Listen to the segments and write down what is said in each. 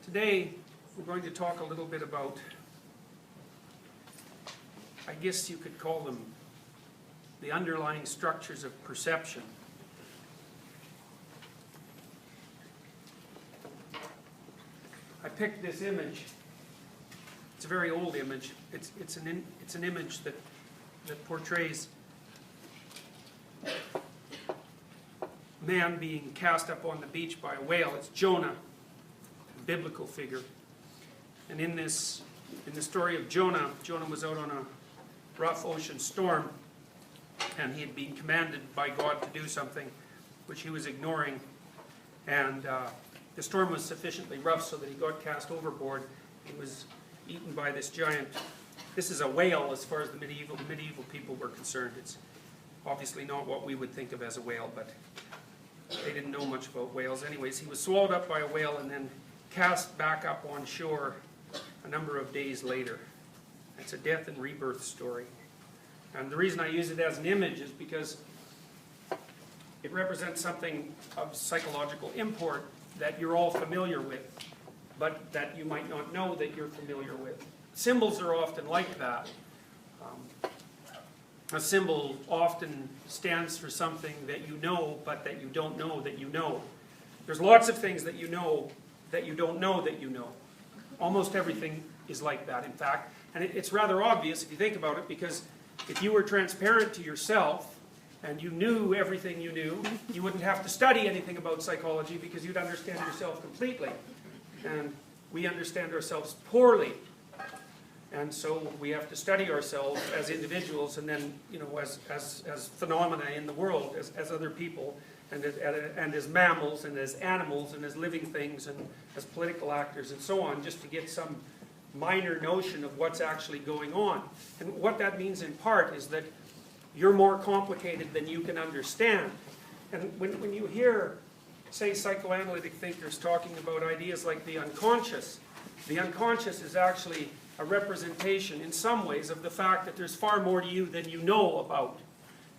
Today, we're going to talk a little bit about, I guess you could call them, the underlying structures of perception. I picked this image. It's a very old image. It's an image that portrays a man being cast up on the beach by a whale. It's Jonah, a biblical figure. And in the story of Jonah, Jonah was out on a rough ocean storm, and he had been commanded by God to do something which he was ignoring. And the storm was sufficiently rough so that he got cast overboard. He was eaten by this giant. This is a whale as far as the medieval people were concerned. It's obviously not what we would think of as a whale, but they didn't know much about whales. Anyways, he was swallowed up by a whale and then cast back up on shore a number of days later. It's a death and rebirth story. And the reason I use it as an image is because it represents something of psychological import that you're all familiar with, but that you might not know that you're familiar with. Symbols are often like that. A symbol often stands for something that you know, but that you don't know that you know. There's lots of things that you know that you don't know that you know. Almost everything is like that, in fact. And it's rather obvious if you think about it, because if you were transparent to yourself and you knew everything you knew, you wouldn't have to study anything about psychology because you'd understand yourself completely. And we understand ourselves poorly. And so we have to study ourselves as individuals and then, as phenomena in the world, as other people, and as mammals, and as animals, and as living things, and as political actors, and so on, just to get some minor notion of what's actually going on. And what that means in part is that you're more complicated than you can understand. And when you hear, say, psychoanalytic thinkers talking about ideas like the unconscious is actually a representation in some ways of the fact that there's far more to you than you know about.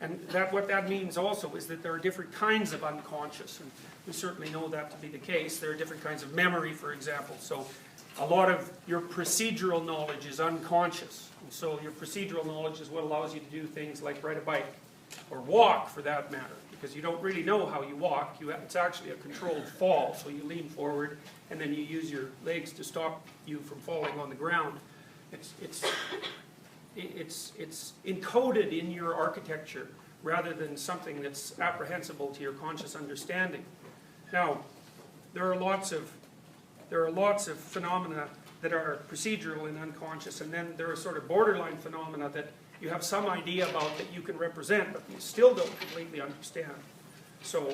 And what that means also is that there are different kinds of unconscious, and we certainly know that to be the case. There are different kinds of memory, for example. So a lot of your procedural knowledge is unconscious. And so your procedural knowledge is what allows you to do things like ride a bike, or walk for that matter, because you don't really know how you walk. It's actually a controlled fall, so you lean forward and then you use your legs to stop you from falling on the ground. It's encoded in your architecture rather than something that's apprehensible to your conscious understanding. Now, there are lots of phenomena that are procedural and unconscious, and then there are sort of borderline phenomena that you have some idea about that you can represent, but you still don't completely understand. So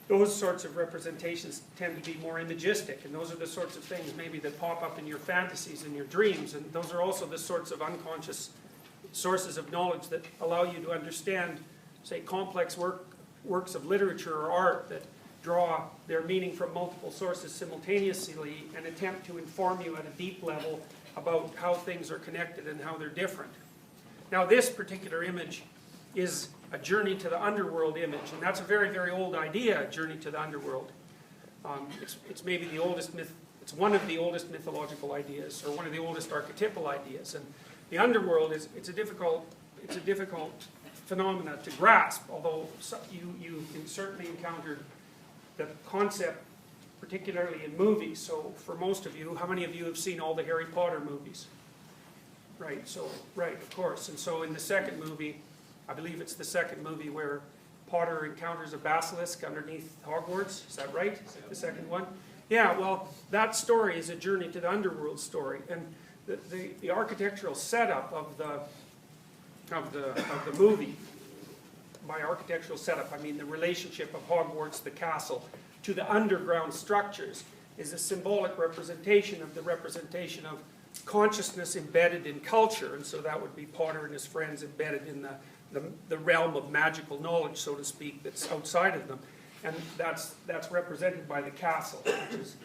those sorts of representations tend to be more imagistic, and those are the sorts of things maybe that pop up in your fantasies and your dreams, and those are also the sorts of unconscious sources of knowledge that allow you to understand, say, complex works of literature or art that draw their meaning from multiple sources simultaneously and attempt to inform you at a deep level about how things are connected and how they're different. Now, this particular image is a journey to the underworld image, and that's a very, very old idea, a journey to the underworld. It's maybe the oldest myth. It's one of the oldest mythological ideas, or one of the oldest archetypal ideas. And the underworld it's a difficult phenomena to grasp. Although you certainly encountered the concept, particularly in movies. So for most of you, how many of you have seen all the Harry Potter movies? Right. Right, of course. And so in the second movie, I believe it's the second movie where Potter encounters a basilisk underneath Hogwarts. Is that right? Is that the second one? Yeah, well, that story is a journey to the underworld story. And the architectural setup of the movie, by architectural setup, I mean the relationship of Hogwarts, the castle, to the underground structures, is a symbolic representation of the representation of consciousness embedded in culture. And so that would be Potter and his friends embedded in the realm of magical knowledge, so to speak, that's outside of them. And that's represented by the castle, which is,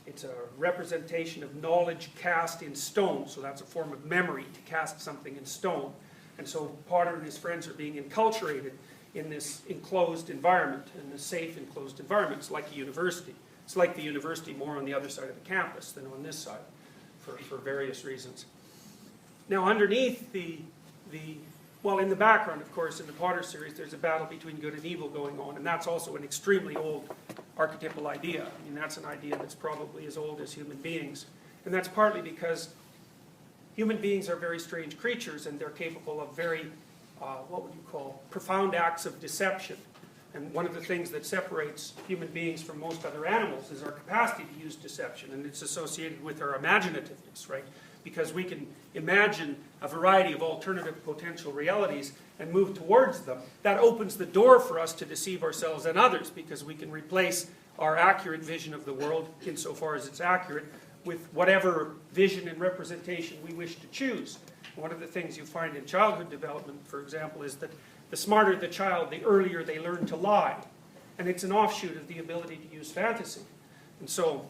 it's a representation of knowledge cast in stone. So that's a form of memory, to cast something in stone. And so Potter and his friends are being enculturated in this enclosed environment, in this safe enclosed environment. It's like a university. It's like the university more on the other side of the campus than on this side for various reasons. Now underneath well, in the background, of course, in the Potter series, there's a battle between good and evil going on, and that's also an extremely old archetypal idea. I mean, that's an idea that's probably as old as human beings. And that's partly because human beings are very strange creatures, and they're capable of very, what would you call, profound acts of deception. And one of the things that separates human beings from most other animals is our capacity to use deception, and it's associated with our imaginativeness, right? Because we can imagine a variety of alternative potential realities and move towards them. That opens the door for us to deceive ourselves and others, because we can replace our accurate vision of the world, insofar as it's accurate, with whatever vision and representation we wish to choose. One of the things you find in childhood development, for example, is that the smarter the child, the earlier they learn to lie. And it's an offshoot of the ability to use fantasy. And so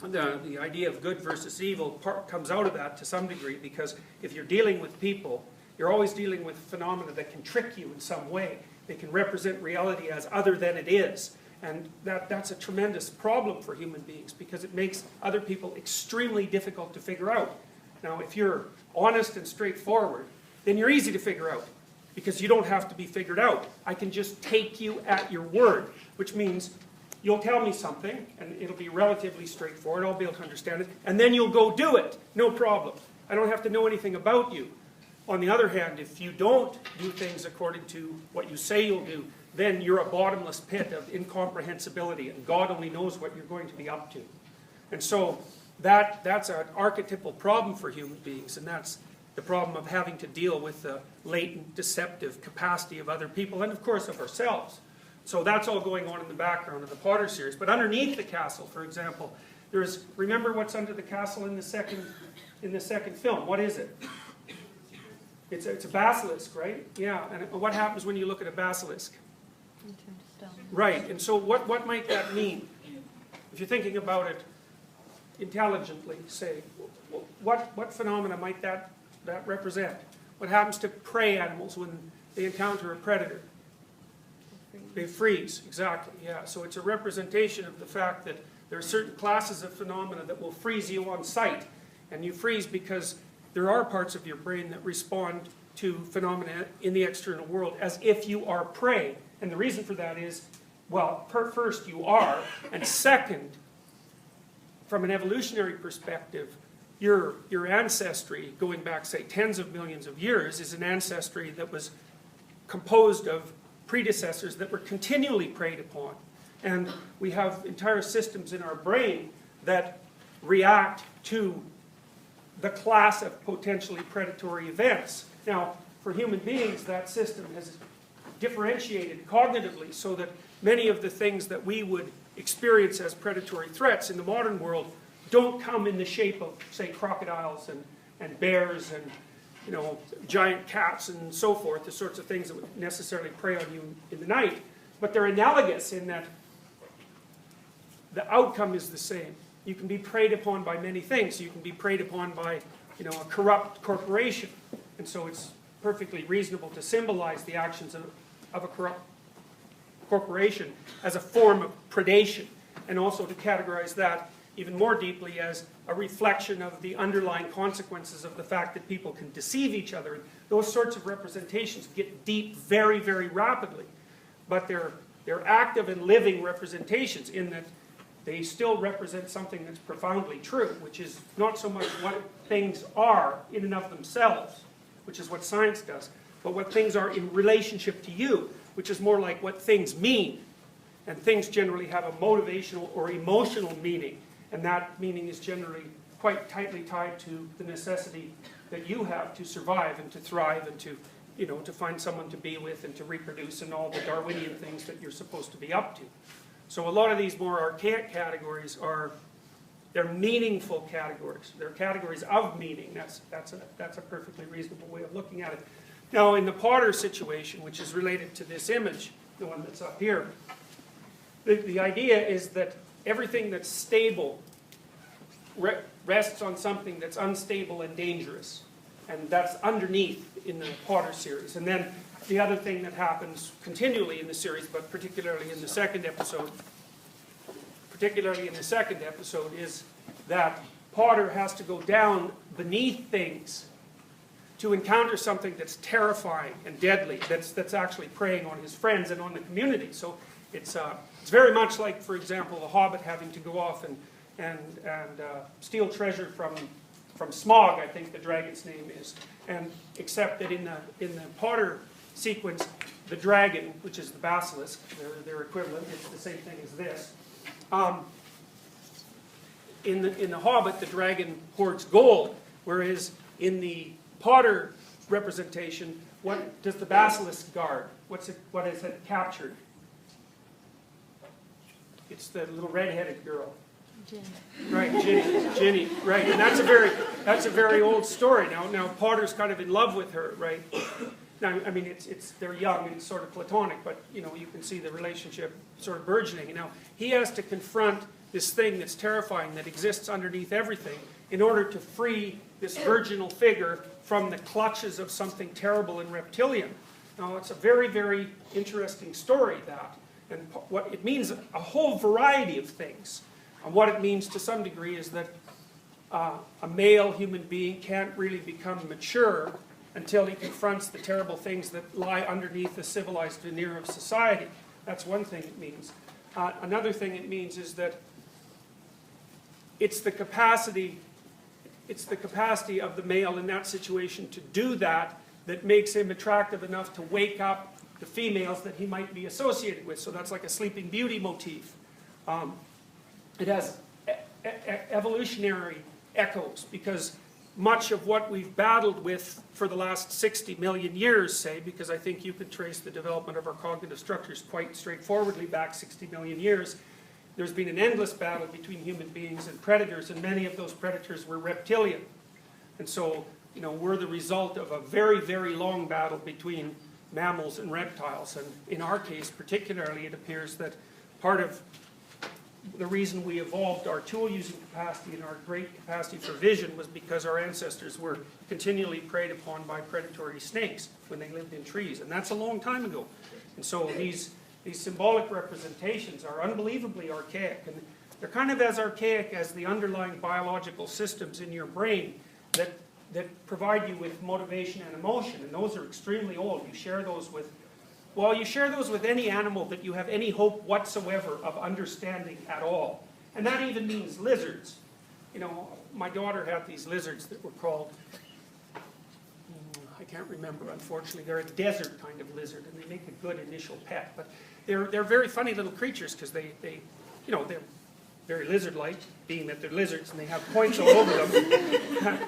the idea of good versus evil comes out of that to some degree, because if you're dealing with people, you're always dealing with phenomena that can trick you in some way. They can represent reality as other than it is. And that's a tremendous problem for human beings, because it makes other people extremely difficult to figure out. Now, if you're honest and straightforward, then you're easy to figure out, because you don't have to be figured out. I can just take you at your word, which means you'll tell me something, and it'll be relatively straightforward. I'll be able to understand it, and then you'll go do it. No problem. I don't have to know anything about you. On the other hand, if you don't do things according to what you say you'll do, then you're a bottomless pit of incomprehensibility, and God only knows what you're going to be up to. And so that's an archetypal problem for human beings, and that's the problem of having to deal with the latent deceptive capacity of other people, and of course of ourselves. So that's all going on in the background of the Potter series. But underneath the castle, for example, remember what's under the castle in the second film? What is it? It's a basilisk, right? Yeah, and what happens when you look at a basilisk? You turn to stone. Right, and so what might that mean? If you're thinking about it intelligently, say, what phenomena might that represent? What happens to prey animals when they encounter a predator? They freeze, exactly, yeah. So it's a representation of the fact that there are certain classes of phenomena that will freeze you on sight. And you freeze because there are parts of your brain that respond to phenomena in the external world as if you are prey. And the reason for that is, well, first you are, and second, from an evolutionary perspective, your ancestry, going back, say, tens of millions of years, is an ancestry that was composed of predecessors that were continually preyed upon. And we have entire systems in our brain that react to the class of potentially predatory events. Now, for human beings, that system has differentiated cognitively so that many of the things that we would experience as predatory threats in the modern world don't come in the shape of, say, crocodiles and bears and giant cats and so forth, the sorts of things that would necessarily prey on you in the night. But they're analogous in that the outcome is the same. You can be preyed upon by many things. You can be preyed upon by, a corrupt corporation. And so it's perfectly reasonable to symbolize the actions of a corrupt corporation as a form of predation, and also to categorize that even more deeply as a reflection of the underlying consequences of the fact that people can deceive each other. Those sorts of representations get deep very, very rapidly. But they're active and living representations in that they still represent something that's profoundly true, which is not so much what things are in and of themselves, which is what science does, but what things are in relationship to you, which is more like what things mean. And things generally have a motivational or emotional meaning, and that meaning is generally quite tightly tied to the necessity that you have to survive and to thrive and to, to find someone to be with and to reproduce and all the Darwinian things that you're supposed to be up to. So a lot of these more archaic categories they're meaningful categories. They're categories of meaning. That's a perfectly reasonable way of looking at it. Now, in the Potter situation, which is related to this image, the one that's up here, the idea is that everything that's stable rests on something that's unstable and dangerous. And that's underneath in the Potter series. And then the other thing that happens continually in the series, but particularly in the second episode, is that Potter has to go down beneath things to encounter something that's terrifying and deadly, that's actually preying on his friends and on the community. So it's very much like, for example, the Hobbit having to go off and steal treasure from Smaug, I think the dragon's name is, and except that in the Potter sequence, the dragon, which is the basilisk, their equivalent, it's the same thing as this. In the Hobbit, the dragon hoards gold, whereas in the Potter representation, what does the basilisk guard? What is it captured? It's the little red-headed girl. Ginny. Right, Ginny, right, and that's a very old story. Now Potter's kind of in love with her, right? Now, I mean, they're young and it's sort of platonic, but you can see the relationship sort of burgeoning. And now he has to confront this thing that's terrifying that exists underneath everything in order to free this virginal figure from the clutches of something terrible and reptilian. Now, it's a very, very interesting story, that. And what it means, a whole variety of things. And what it means to some degree is that a male human being can't really become mature until he confronts the terrible things that lie underneath the civilized veneer of society. That's one thing it means. Another thing it means is that it's the capacity of the male in that situation to do that makes him attractive enough to wake up the females that he might be associated with. So that's like a Sleeping Beauty motif. It has evolutionary echoes, because much of what we've battled with for the last 60 million years, say, because I think you can trace the development of our cognitive structures quite straightforwardly back 60 million years, there's been an endless battle between human beings and predators, and many of those predators were reptilian. And so, we're the result of a very, very long battle between mammals and reptiles. And in our case, particularly, it appears that part of the reason we evolved our tool-using capacity and our great capacity for vision was because our ancestors were continually preyed upon by predatory snakes when they lived in trees. And that's a long time ago. And so these symbolic representations are unbelievably archaic. And they're kind of as archaic as the underlying biological systems in your brain that provide you with motivation and emotion. And those are extremely old. You share those with any animal that you have any hope whatsoever of understanding at all. And that even means lizards. My daughter had these lizards that were called, I can't remember, unfortunately. They're a desert kind of lizard, and they make a good initial pet. But they're very funny little creatures, because they're very lizard-like, being that they're lizards and they have points all over them.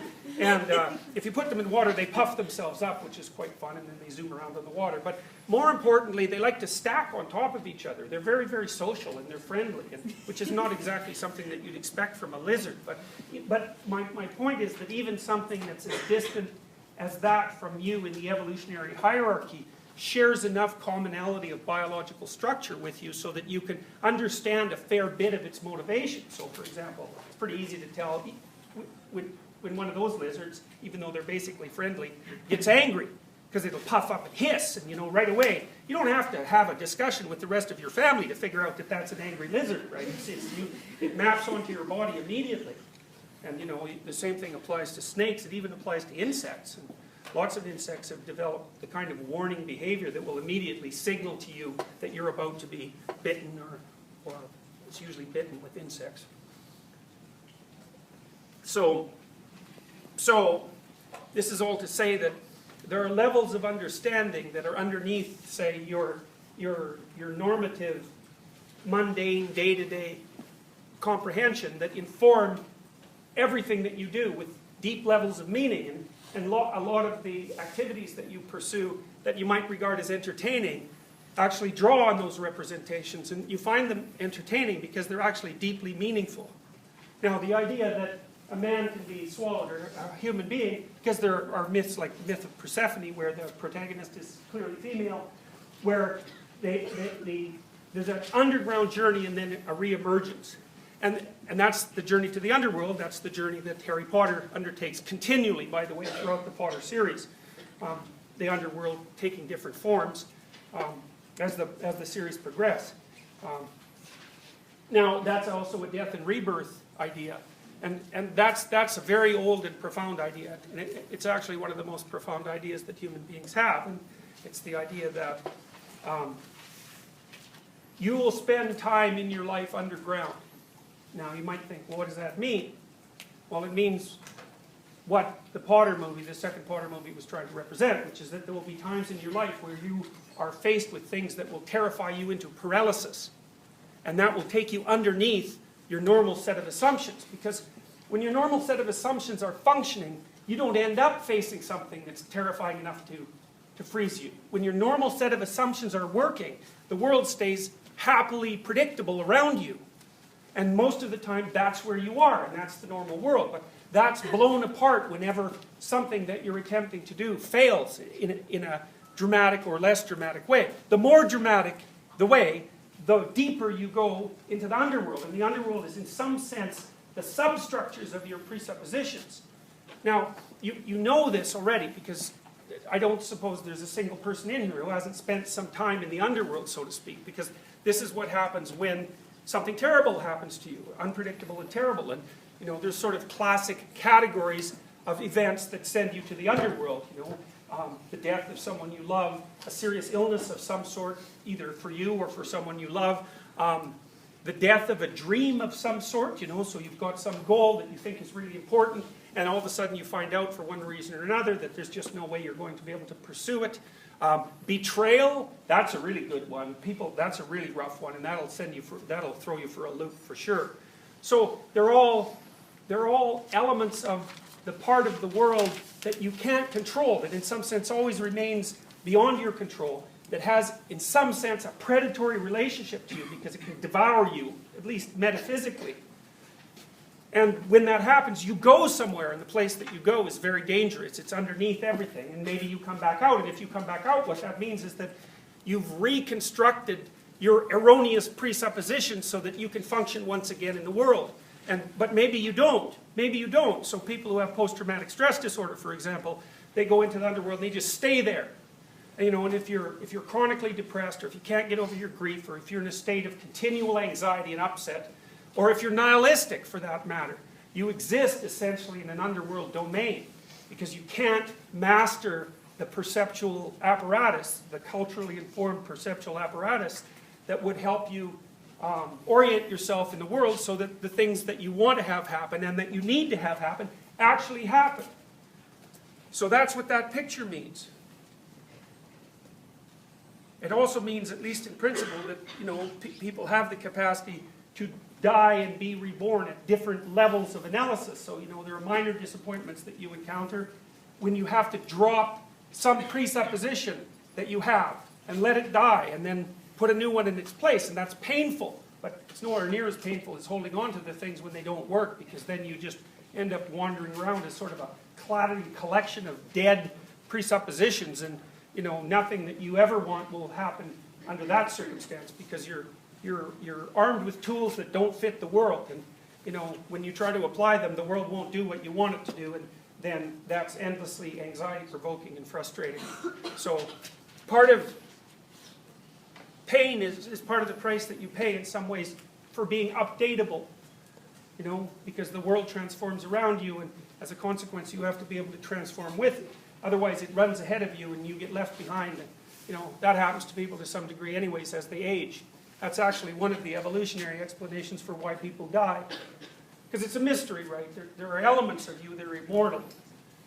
And if you put them in water, they puff themselves up, which is quite fun, and then they zoom around on the water. But more importantly, they like to stack on top of each other. They're very, very social, and they're friendly, which is not exactly something that you'd expect from a lizard. But my point is that even something that's as distant as that from you in the evolutionary hierarchy shares enough commonality of biological structure with you so that you can understand a fair bit of its motivation. So, for example, it's pretty easy to tell when one of those lizards, even though they're basically friendly, gets angry, because it'll puff up and hiss, and right away, you don't have to have a discussion with the rest of your family to figure out that that's an angry lizard, right? It maps onto your body immediately. And the same thing applies to snakes. It even applies to insects. And lots of insects have developed the kind of warning behavior that will immediately signal to you that you're about to be bitten, or it's usually bitten with insects. So this is all to say that there are levels of understanding that are underneath, say, your normative, mundane, day-to-day comprehension that inform everything that you do with deep levels of meaning. And a lot of the activities that you pursue that you might regard as entertaining actually draw on those representations, and you find them entertaining because they're actually deeply meaningful. Now, the idea that a man can be swallowed, or a human being, because there are myths like the myth of Persephone, where the protagonist is clearly female, where there's an underground journey and then a re-emergence. And that's the journey to the underworld. That's the journey that Harry Potter undertakes continually, by the way, throughout the Potter series. the underworld taking different forms as the series progresses. Now, that's also a death and rebirth idea. And that's a very old and profound idea. And it's actually one of the most profound ideas that human beings have. And it's the idea that you will spend time in your life underground. Now, you might think, well, what does that mean? Well, it means what the Potter movie, the second Potter movie, was trying to represent, which is that there will be times in your life where you are faced with things that will terrify you into paralysis. And that will take you underneath your normal set of assumptions. Because when your normal set of assumptions are functioning, you don't end up facing something that's terrifying enough to freeze you. When your normal set of assumptions are working, the world stays happily predictable around you. And most of the time, that's where you are, and that's the normal world. But that's blown apart whenever something that you're attempting to do fails in a dramatic or less dramatic way. The more dramatic the way, the deeper you go into the underworld. And the underworld is, in some sense, the substructures of your presuppositions. Now, you know this already, because I don't suppose there's a single person in here who hasn't spent some time in the underworld, so to speak, because this is what happens when something terrible happens to you, unpredictable and terrible. And there's sort of classic categories of events that send you to the underworld. The death of someone you love, a serious illness of some sort, either for you or for someone you love, the death of a dream of some sort, so you've got some goal that you think is really important, and all of a sudden you find out for one reason or another that there's just no way you're going to be able to pursue it. Betrayal, that's a really good one. That's a really rough one, and that'll throw you for a loop for sure. So they're all elements of the part of the world that you can't control, that in some sense always remains beyond your control, that has in some sense a predatory relationship to you because it can devour you, at least metaphysically. And when that happens, you go somewhere, and the place that you go is very dangerous. It's underneath everything, and maybe you come back out. And if you come back out, what that means is that you've reconstructed your erroneous presuppositions so that you can function once again in the world. But maybe you don't. Maybe you don't. So people who have post-traumatic stress disorder, for example, they go into the underworld and they just stay there. And if you're chronically depressed, or if you can't get over your grief, or if you're in a state of continual anxiety and upset, or if you're nihilistic, for that matter, you exist essentially in an underworld domain because you can't master the perceptual apparatus, the culturally informed perceptual apparatus that would help you orient yourself in the world so that the things that you want to have happen and that you need to have happen actually happen. So that's what that picture means. It also means, at least in principle, that people have the capacity to die and be reborn at different levels of analysis. So, there are minor disappointments that you encounter when you have to drop some presupposition that you have and let it die and then put a new one in its place. And that's painful, but it's nowhere near as painful as holding on to the things when they don't work, because then you just end up wandering around as sort of a clattering collection of dead presuppositions, and nothing that you ever want will happen under that circumstance, because you're armed with tools that don't fit the world, and when you try to apply them, the world won't do what you want it to do, and then that's endlessly anxiety-provoking and frustrating. So part of pain is part of the price that you pay in some ways for being updatable, because the world transforms around you, and as a consequence you have to be able to transform with it. Otherwise it runs ahead of you and you get left behind. And, that happens to people to some degree anyways as they age. That's actually one of the evolutionary explanations for why people die. Because it's a mystery, right? There are elements of you that are immortal.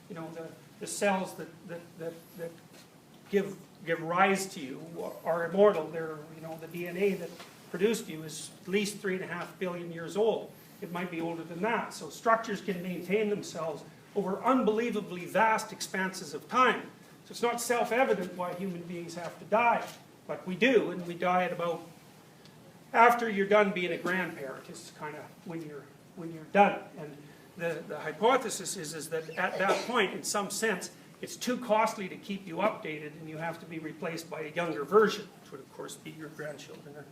The cells that give rise to you are immortal. They're, the DNA that produced you is at least 3.5 billion years old. It might be older than that. So structures can maintain themselves over unbelievably vast expanses of time. So it's not self-evident why human beings have to die, but we do, and we die at about after you're done being a grandparent. It's kind of when you're done. And the hypothesis is that at that point, in some sense, it's too costly to keep you updated, and you have to be replaced by a younger version, which would of course be your grandchildren or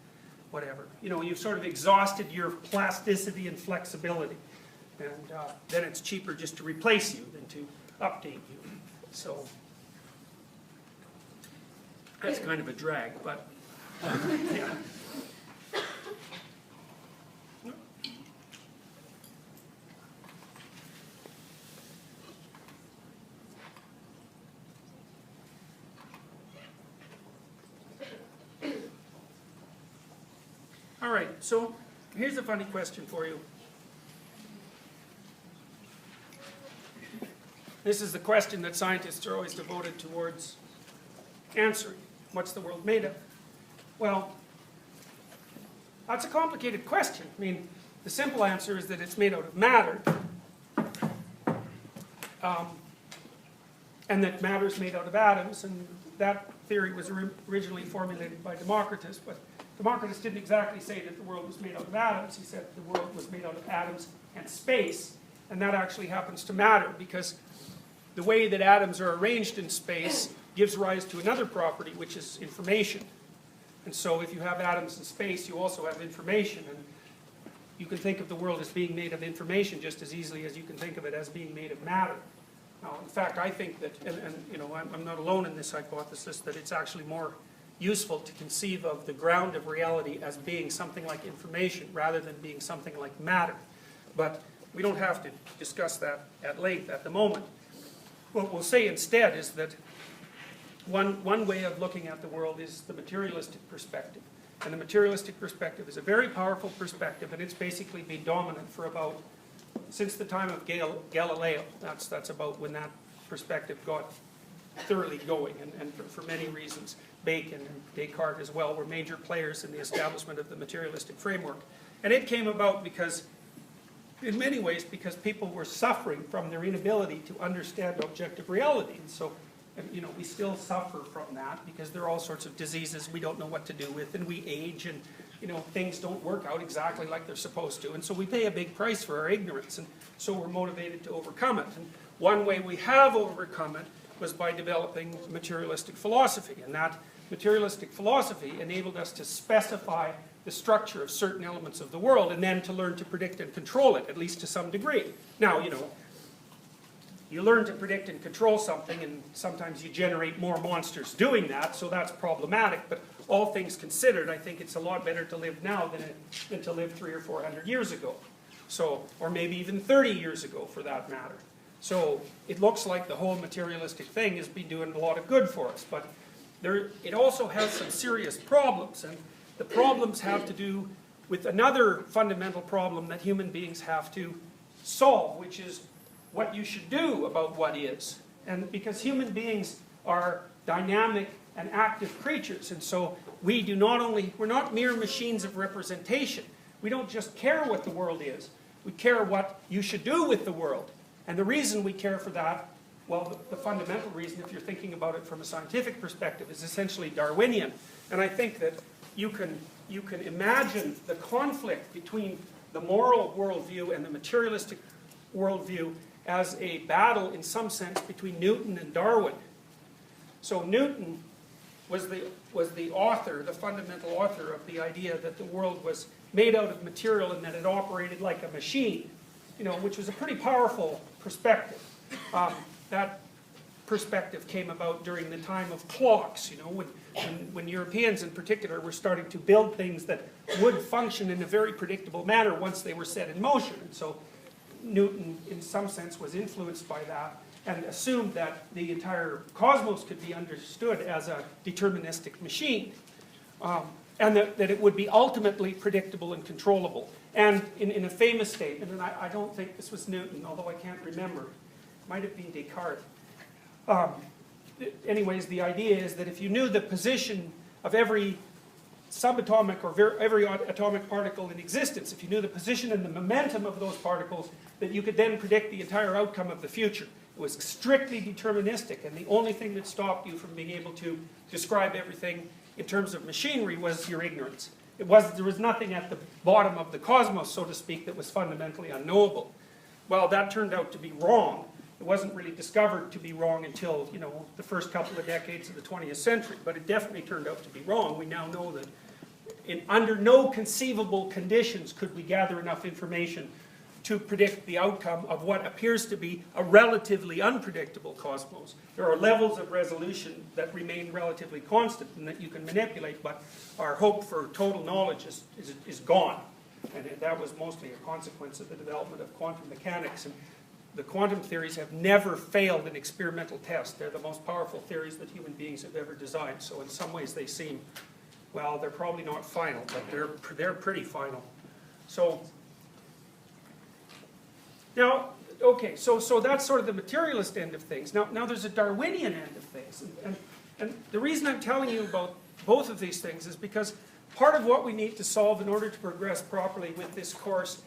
whatever. You've sort of exhausted your plasticity and flexibility. And then it's cheaper just to replace you than to update you. So That's kind of a drag, but yeah. All right, so here's a funny question for you. This is the question that scientists are always devoted towards answering. What's the world made of? Well, that's a complicated question. I mean, the simple answer is that it's made out of matter. And that matter is made out of atoms, and that theory was originally formulated by Democritus, but Democritus didn't exactly say that the world was made out of atoms. He said the world was made out of atoms and space, and that actually happens to matter, because the way that atoms are arranged in space gives rise to another property, which is information. And so if you have atoms in space, you also have information, and you can think of the world as being made of information just as easily as you can think of it as being made of matter. Now, in fact, I think that, and you know, I'm not alone in this hypothesis, that it's actually more useful to conceive of the ground of reality as being something like information rather than being something like matter. But we don't have to discuss that at length at the moment. What we'll say instead is that one way of looking at the world is the materialistic perspective. And the materialistic perspective is a very powerful perspective, and it's basically been dominant for about, since the time of Galileo. That's about when that perspective got thoroughly going, and for many reasons. Bacon and Descartes as well were major players in the establishment of the materialistic framework. And it came about because, in many ways, because people were suffering from their inability to understand objective reality. And so, you know, we still suffer from that because there are all sorts of diseases we don't know what to do with, and we age, and you know, things don't work out exactly like they're supposed to. And so we pay a big price for our ignorance, and so we're motivated to overcome it. And one way we have overcome it was by developing materialistic philosophy, and that materialistic philosophy enabled us to specify the structure of certain elements of the world, and then to learn to predict and control it, at least to some degree. Now, you know, you learn to predict and control something, and sometimes you generate more monsters doing that, so that's problematic. But all things considered, I think it's a lot better to live now than to live 300 or 400 years ago. So, or maybe even 30 years ago, for that matter. So it looks like the whole materialistic thing has been doing a lot of good for us, but it also has some serious problems, and the problems have to do with another fundamental problem that human beings have to solve, which is what you should do about what is. And because human beings are dynamic and active creatures, and so we're not mere machines of representation. We don't just care what the world is, we care what you should do with the world. And the reason we care for that, well, the fundamental reason, if you're thinking about it from a scientific perspective, is essentially Darwinian. And I think that you can imagine the conflict between the moral worldview and the materialistic worldview as a battle, in some sense, between Newton and Darwin. So Newton was the author, the fundamental author of the idea that the world was made out of material and that it operated like a machine, you know, which was a pretty powerful perspective. That perspective came about during the time of clocks, you know, when Europeans in particular were starting to build things that would function in a very predictable manner once they were set in motion. And so Newton, in some sense, was influenced by that and assumed that the entire cosmos could be understood as a deterministic machine, and that it would be ultimately predictable and controllable. And in a famous statement, and I don't think this was Newton, although I can't remember, it might have been Descartes. Anyways, the idea is that if you knew the position of every subatomic or every atomic particle in existence, if you knew the position and the momentum of those particles, that you could then predict the entire outcome of the future. It was strictly deterministic, and the only thing that stopped you from being able to describe everything in terms of machinery was your ignorance. There was nothing at the bottom of the cosmos, so to speak, that was fundamentally unknowable. Well, that turned out to be wrong. It wasn't really discovered to be wrong until, you know, the first couple of decades of the 20th century, but it definitely turned out to be wrong. We now know that under no conceivable conditions could we gather enough information to predict the outcome of what appears to be a relatively unpredictable cosmos. There are levels of resolution that remain relatively constant and that you can manipulate, but our hope for total knowledge is gone. And that was mostly a consequence of the development of quantum mechanics. And the quantum theories have never failed in experimental tests. They're the most powerful theories that human beings have ever designed. So in some ways they seem, well, they're probably not final, but they're pretty final. So now, okay, so that's sort of the materialist end of things. Now there's a Darwinian end of things. And the reason I'm telling you about both of these things is because part of what we need to solve in order to progress properly with this course,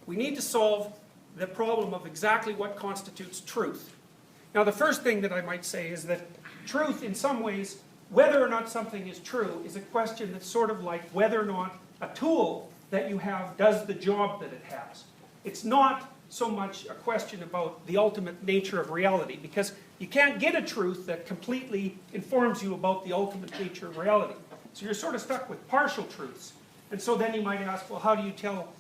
we need to solve the problem of exactly what constitutes truth. Now the first thing that I might say is that truth, in some ways, whether or not something is true, is a question that's sort of like whether or not a tool that you have does the job that it has. It's not so much a question about the ultimate nature of reality, because you can't get a truth that completely informs you about the ultimate nature of reality. So you're sort of stuck with partial truths. And so then you might ask, well, how do you tell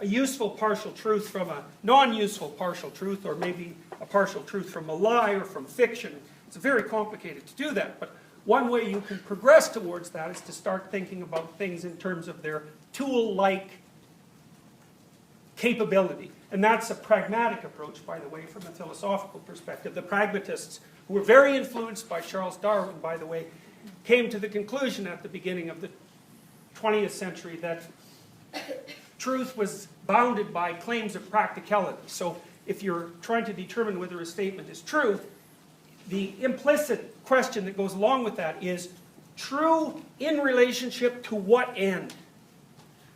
a useful partial truth from a non-useful partial truth, or maybe a partial truth from a lie or from fiction? It's very complicated to do that, but one way you can progress towards that is to start thinking about things in terms of their tool-like capability. And that's a pragmatic approach, by the way, from a philosophical perspective. The pragmatists, who were very influenced by Charles Darwin, by the way, came to the conclusion at the beginning of the 20th century that truth was bounded by claims of practicality. So if you're trying to determine whether a statement is true, the implicit question that goes along with that is true in relationship to what end?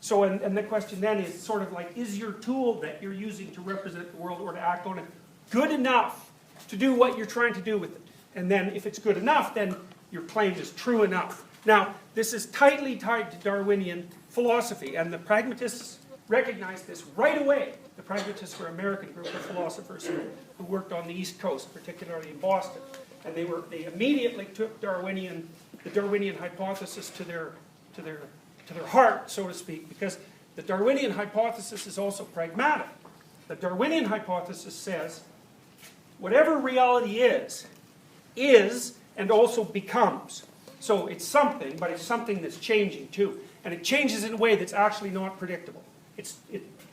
So, and the question then is sort of like, is your tool that you're using to represent the world or to act on it good enough to do what you're trying to do with it? And then if it's good enough, then your claim is true enough. Now, this is tightly tied to Darwinian philosophy, and the pragmatists recognized this right away. The pragmatists were an American group of philosophers who worked on the East Coast, particularly in Boston. And they immediately took the Darwinian hypothesis to their heart, so to speak, because the Darwinian hypothesis is also pragmatic. The Darwinian hypothesis says, whatever reality is and also becomes. So it's something, but it's something that's changing too. And it changes in a way that's actually not predictable.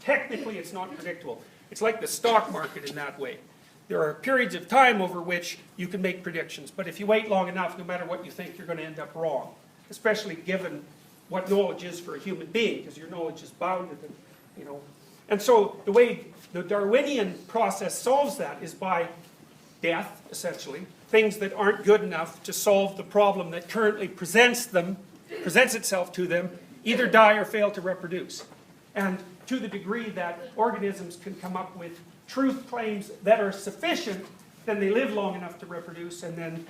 Technically, it's not predictable. It's like the stock market in that way. There are periods of time over which you can make predictions, but if you wait long enough, no matter what you think, you're going to end up wrong, especially given what knowledge is for a human being, because your knowledge is bounded, And so the way the Darwinian process solves that is by death, essentially. Things that aren't good enough to solve the problem that currently presents itself to them, either die or fail to reproduce. And to the degree that organisms can come up with truth claims that are sufficient, then they live long enough to reproduce, and then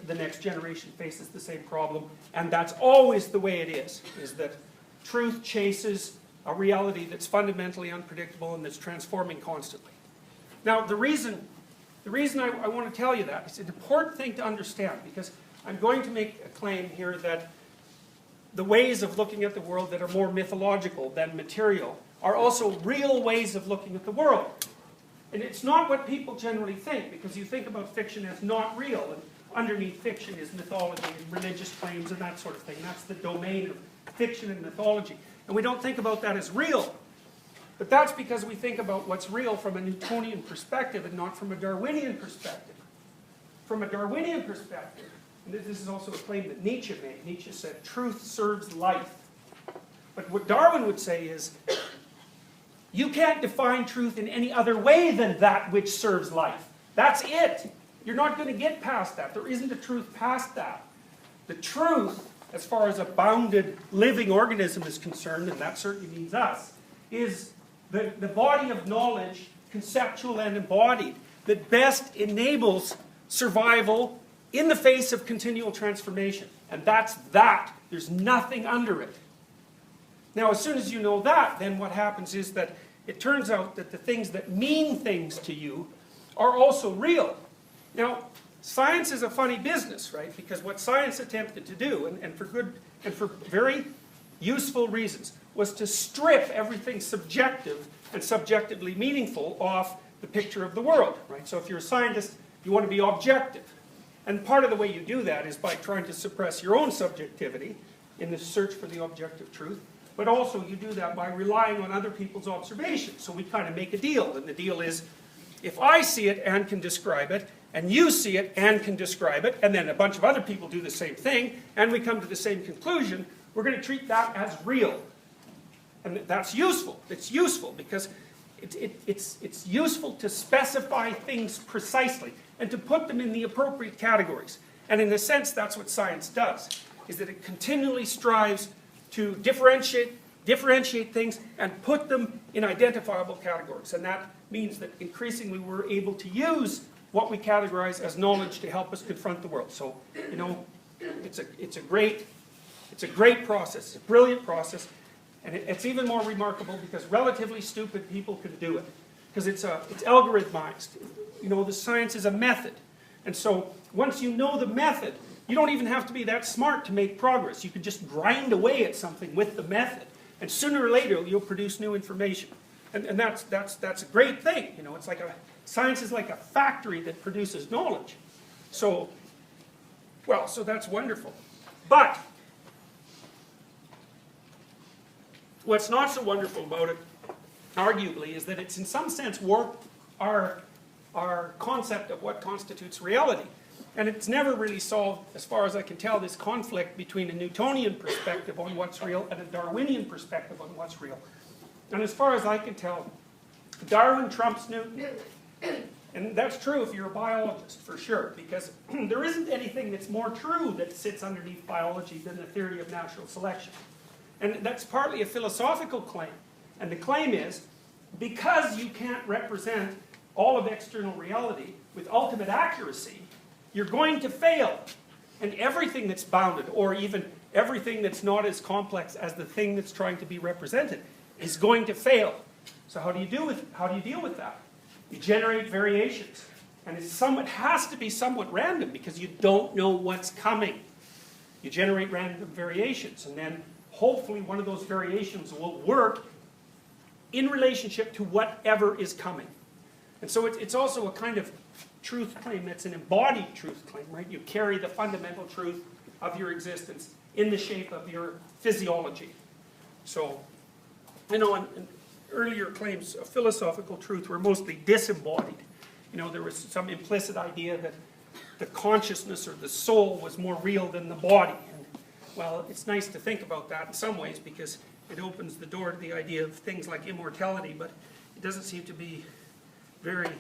the next generation faces the same problem. And that's always the way it is that truth chases a reality that's fundamentally unpredictable and that's transforming constantly. Now, the reason I want to tell you that, it's an important thing to understand, because I'm going to make a claim here that the ways of looking at the world that are more mythological than material are also real ways of looking at the world. And it's not what people generally think, because you think about fiction as not real, and underneath fiction is mythology and religious claims and that sort of thing. That's the domain of fiction and mythology. And we don't think about that as real. But that's because we think about what's real from a Newtonian perspective and not from a Darwinian perspective. From a Darwinian perspective, and this is also a claim that Nietzsche made. Nietzsche said, truth serves life. But what Darwin would say is, you can't define truth in any other way than that which serves life. That's it. You're not going to get past that. There isn't a truth past that. The truth, as far as a bounded living organism is concerned, and that certainly means us, is the body of knowledge, conceptual and embodied, that best enables survival in the face of continual transformation. And that's that. There's nothing under it. Now, as soon as you know that, then what happens is that it turns out that the things that mean things to you are also real. Now, science is a funny business, right? Because what science attempted to do, and for very useful reasons, was to strip everything subjective and subjectively meaningful off the picture of the world, right? So if you're a scientist, you want to be objective. And part of the way you do that is by trying to suppress your own subjectivity in the search for the objective truth, but also you do that by relying on other people's observations. So we kind of make a deal, and the deal is, if I see it and can describe it, and you see it and can describe it, and then a bunch of other people do the same thing, and we come to the same conclusion, we're going to treat that as real. And that's useful. It's useful because it's useful to specify things precisely and to put them in the appropriate categories. And in a sense, that's what science does, is that it continually strives to differentiate things and put them in identifiable categories. And that means that increasingly we're able to use what we categorize as knowledge to help us confront the world. So, you know, it's a great process. It's a brilliant process. And it's even more remarkable because relatively stupid people can do it. Because it's algorithmized. You know, the science is a method. And so once you know the method, you don't even have to be that smart to make progress. You can just grind away at something with the method. And sooner or later, you'll produce new information. And that's a great thing. You know, it's like science is like a factory that produces knowledge. So that's wonderful. But what's not so wonderful about it, arguably, is that it's in some sense warped our concept of what constitutes reality. And it's never really solved, as far as I can tell, this conflict between a Newtonian perspective on what's real and a Darwinian perspective on what's real. And as far as I can tell, Darwin trumps Newton. And that's true if you're a biologist, for sure, because there isn't anything that's more true that sits underneath biology than the theory of natural selection. And that's partly a philosophical claim. And the claim is, because you can't represent all of external reality with ultimate accuracy, you're going to fail. And everything that's bounded, or even everything that's not as complex as the thing that's trying to be represented, is going to fail. So how do you deal with that? You generate variations. And it has to be somewhat random because you don't know what's coming. You generate random variations, and then hopefully one of those variations will work in relationship to whatever is coming. And so it's also a kind of truth claim that's an embodied truth claim, right? You carry the fundamental truth of your existence in the shape of your physiology. So, you know, and earlier claims of philosophical truth were mostly disembodied. You know, there was some implicit idea that the consciousness or the soul was more real than the body. And, well, it's nice to think about that in some ways because it opens the door to the idea of things like immortality, but it doesn't seem to be very...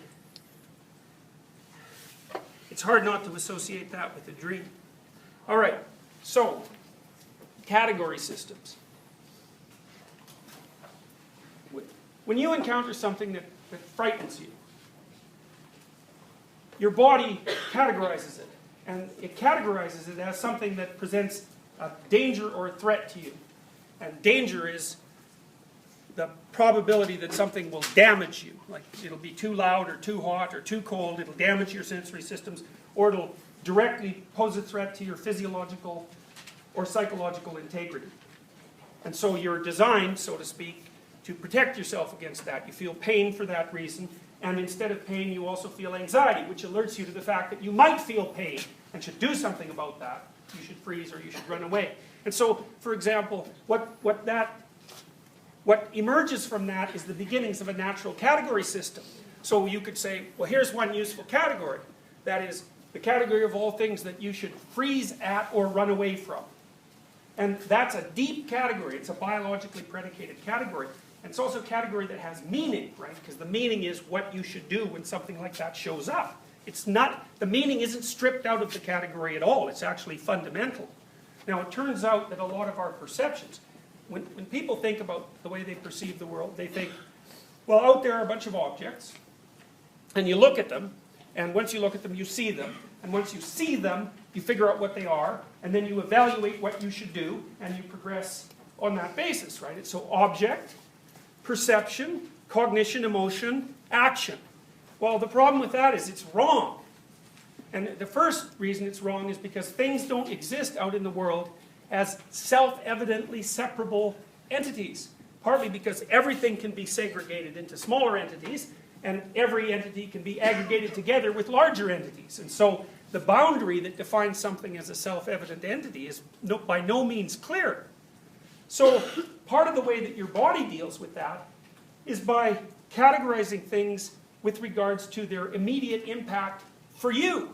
It's hard not to associate that with a dream. All right, so, category systems. When you encounter something that frightens you, your body categorizes it. And it categorizes it as something that presents a danger or a threat to you. And danger is the probability that something will damage you. Like it'll be too loud or too hot or too cold. It'll damage your sensory systems. Or it'll directly pose a threat to your physiological or psychological integrity. And so you're designed, so to speak, to protect yourself against that. You feel pain for that reason, and instead of pain you also feel anxiety, which alerts you to the fact that you might feel pain and should do something about that. You should freeze or you should run away. And so, for example, what emerges from that is the beginnings of a natural category system. So you could say, well, here's one useful category. That is the category of all things that you should freeze at or run away from. And that's a deep category. It's a biologically predicated category. And it's also a category that has meaning, right? Because the meaning is what you should do when something like that shows up. It's not, the meaning isn't stripped out of the category at all. It's actually fundamental. Now, it turns out that a lot of our perceptions, when people think about the way they perceive the world, they think, well, out there are a bunch of objects, and you look at them, and once you look at them, you see them. And once you see them, you figure out what they are, and then you evaluate what you should do, and you progress on that basis, right? So object, perception, cognition, emotion, action. Well, the problem with that is it's wrong. And the first reason it's wrong is because things don't exist out in the world as self-evidently separable entities, partly because everything can be segregated into smaller entities, and every entity can be aggregated together with larger entities. And so the boundary that defines something as a self-evident entity is by no means clear. So part of the way that your body deals with that is by categorizing things with regards to their immediate impact for you.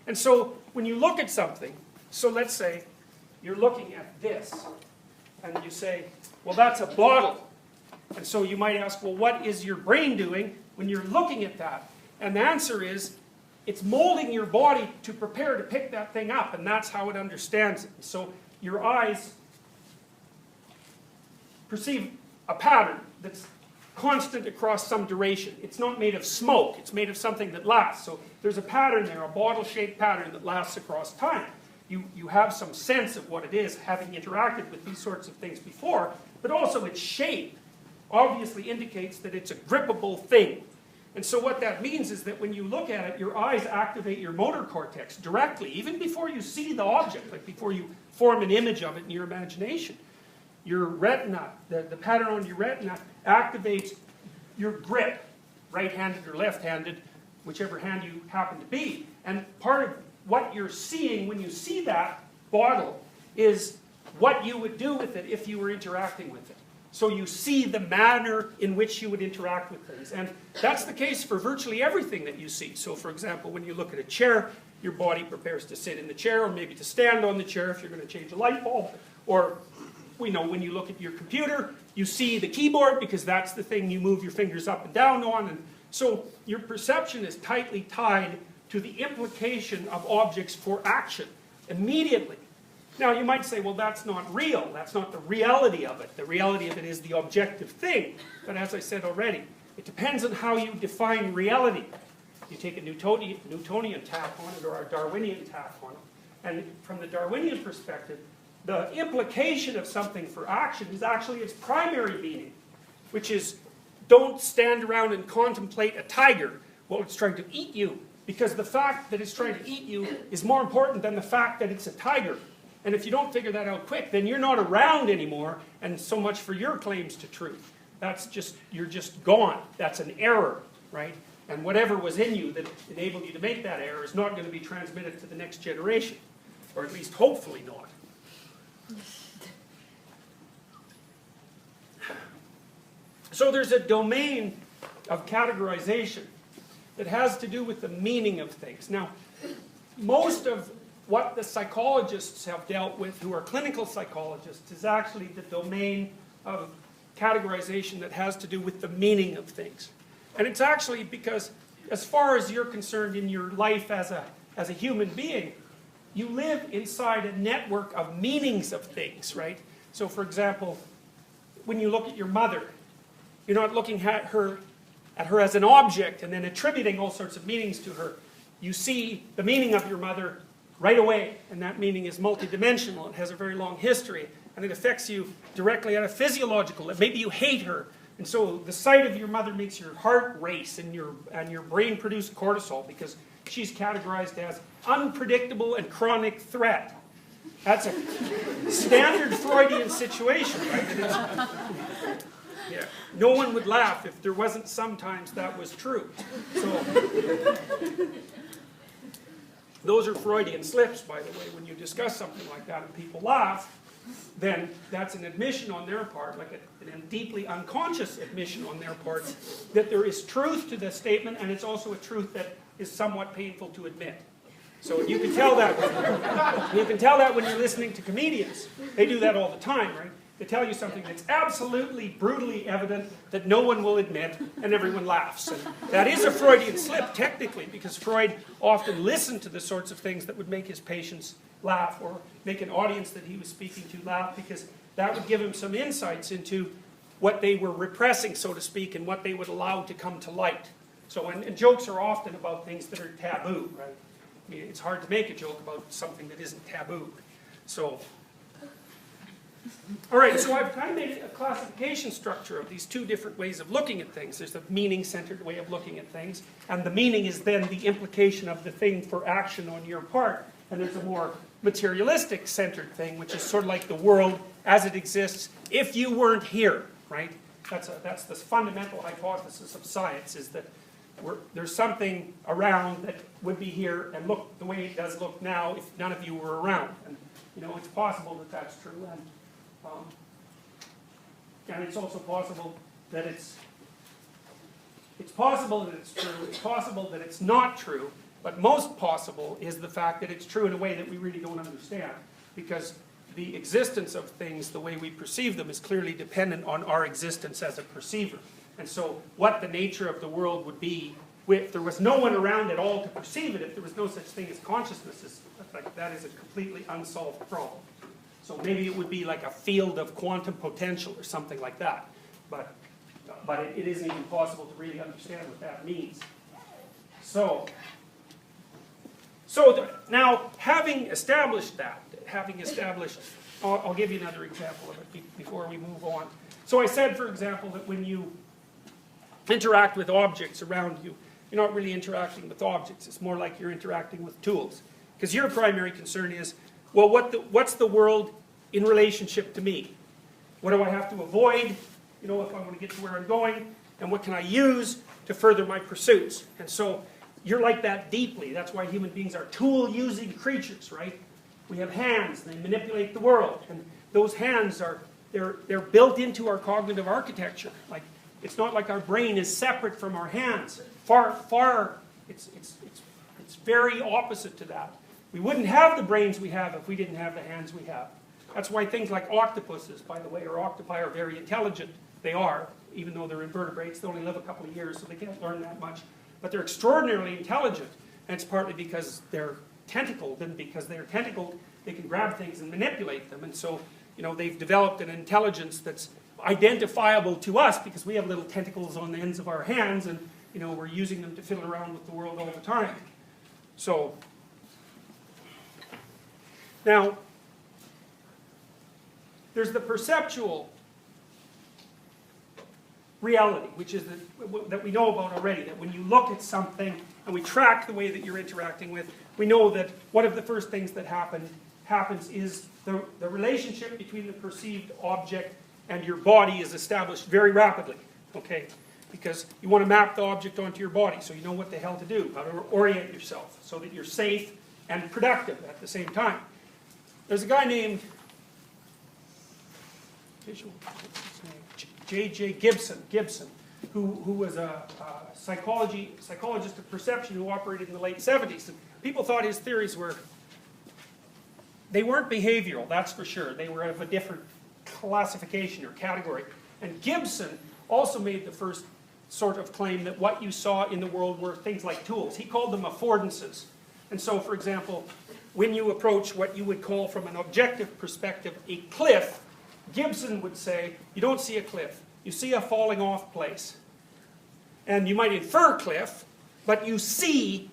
And so when you look at something, so let's say you're looking at this, and you say, well, that's a bottle. And so you might ask, well, what is your brain doing when you're looking at that? And the answer is, it's molding your body to prepare to pick that thing up, and that's how it understands it. So your eyes perceive a pattern that's constant across some duration. It's not made of smoke, it's made of something that lasts. So there's a pattern there, a bottle-shaped pattern that lasts across time. You have some sense of what it is, having interacted with these sorts of things before, but also its shape obviously indicates that it's a grippable thing. And so what that means is that when you look at it, your eyes activate your motor cortex directly, even before you see the object, like before you form an image of it in your imagination. Your retina, the pattern on your retina, activates your grip, right-handed or left-handed, whichever hand you happen to be. And part of what you're seeing when you see that bottle is what you would do with it if you were interacting with it. So you see the manner in which you would interact with things. And that's the case for virtually everything that you see. So for example, when you look at a chair, your body prepares to sit in the chair, or maybe to stand on the chair if you're going to change a light bulb. Or we know when you look at your computer, you see the keyboard because that's the thing you move your fingers up and down on. And so your perception is tightly tied to the implication of objects for action immediately. Now you might say, well, that's not real. That's not the reality of it. The reality of it is the objective thing. But as I said already, it depends on how you define reality. You take a Newtonian tack on it or a Darwinian tack on it. And from the Darwinian perspective, the implication of something for action is actually its primary meaning, which is don't stand around and contemplate a tiger while it's trying to eat you, because the fact that it's trying to eat you is more important than the fact that it's a tiger. And if you don't figure that out quick, then you're not around anymore, and so much for your claims to truth. You're just gone. That's an error, right? And whatever was in you that enabled you to make that error is not going to be transmitted to the next generation, or at least hopefully not. So there's a domain of categorization that has to do with the meaning of things. Now, most of what the psychologists have dealt with, who are clinical psychologists, is actually the domain of categorization that has to do with the meaning of things. And it's actually because, as far as you're concerned in your life as a human being, you live inside a network of meanings of things, right? So for example, when you look at your mother, you're not looking at her as an object and then attributing all sorts of meanings to her. You see the meaning of your mother right away, and that meaning is multidimensional. It has a very long history, and it affects you directly at a physiological level. Maybe you hate her, and so the sight of your mother makes your heart race and your brain produce cortisol because she's categorized as unpredictable and chronic threat. That's a standard Freudian situation, right? Yeah. No one would laugh if there wasn't sometimes that was true. So those are Freudian slips, by the way. When you discuss something like that and people laugh, then that's an admission on their part, like a deeply unconscious admission on their part, that there is truth to the statement, and it's also a truth that is somewhat painful to admit. So you can tell that when you're listening to comedians. They do that all the time, right? They tell you something that's absolutely, brutally evident that no one will admit, and everyone laughs. And that is a Freudian slip, technically, because Freud often listened to the sorts of things that would make his patients laugh, or make an audience that he was speaking to laugh, because that would give him some insights into what they were repressing, so to speak, and what they would allow to come to light. So, and jokes are often about things that are taboo, right? I mean, it's hard to make a joke about something that isn't taboo. So, all right, so I've kind of made a classification structure of these two different ways of looking at things. There's a meaning-centered way of looking at things, and the meaning is then the implication of the thing for action on your part. And there's a more materialistic-centered thing, which is sort of like the world as it exists if you weren't here, right? That's the fundamental hypothesis of science, is that there's something around that would be here and look the way it does look now if none of you were around. And it's possible that that's true, and it's also possible that it's possible that it's true, it's possible that it's not true, but most possible is the fact that it's true in a way that we really don't understand, because the existence of things, the way we perceive them, is clearly dependent on our existence as a perceiver. And so what the nature of the world would be if there was no one around at all to perceive it, if there was no such thing as consciousness, that is a completely unsolved problem. So maybe it would be like a field of quantum potential or something like that. But it isn't even possible to really understand what that means. So now, having established that, I'll give you another example of it before we move on. So I said, for example, that when you interact with objects around you, you're not really interacting with objects. It's more like you're interacting with tools. Because your primary concern is, well, what's the world in relationship to me? What do I have to avoid, if I want to get to where I'm going? And what can I use to further my pursuits? And so you're like that deeply. That's why human beings are tool-using creatures, right? We have hands, and they manipulate the world. And those hands they're built into our cognitive architecture. Like, it's not like our brain is separate from our hands. Far, it's very opposite to that. We wouldn't have the brains we have if we didn't have the hands we have. That's why things like octopuses, by the way, or octopi are very intelligent. They are, even though they're invertebrates. They only live a couple of years, so they can't learn that much. But they're extraordinarily intelligent. And it's partly because they're tentacled, and because they're tentacled, they can grab things and manipulate them. And so, they've developed an intelligence that's identifiable to us because we have little tentacles on the ends of our hands, and we're using them to fiddle around with the world all the time. So, now, there's the perceptual reality, which is that we know about already, that when you look at something and we track the way that you're interacting with, we know that one of the first things that happens is the relationship between the perceived object and your body is established very rapidly, okay? Because you want to map the object onto your body so you know what the hell to do, how to orient yourself so that you're safe and productive at the same time. There's a guy named J.J. Gibson, who was a psychologist of perception who operated in the late 70s. And people thought his theories they weren't behavioral, that's for sure. They were of a different classification or category. And Gibson also made the first sort of claim that what you saw in the world were things like tools. He called them affordances. And so, for example, when you approach what you would call from an objective perspective a cliff, Gibson would say, you don't see a cliff, you see a falling off place. And you might infer cliff, but you see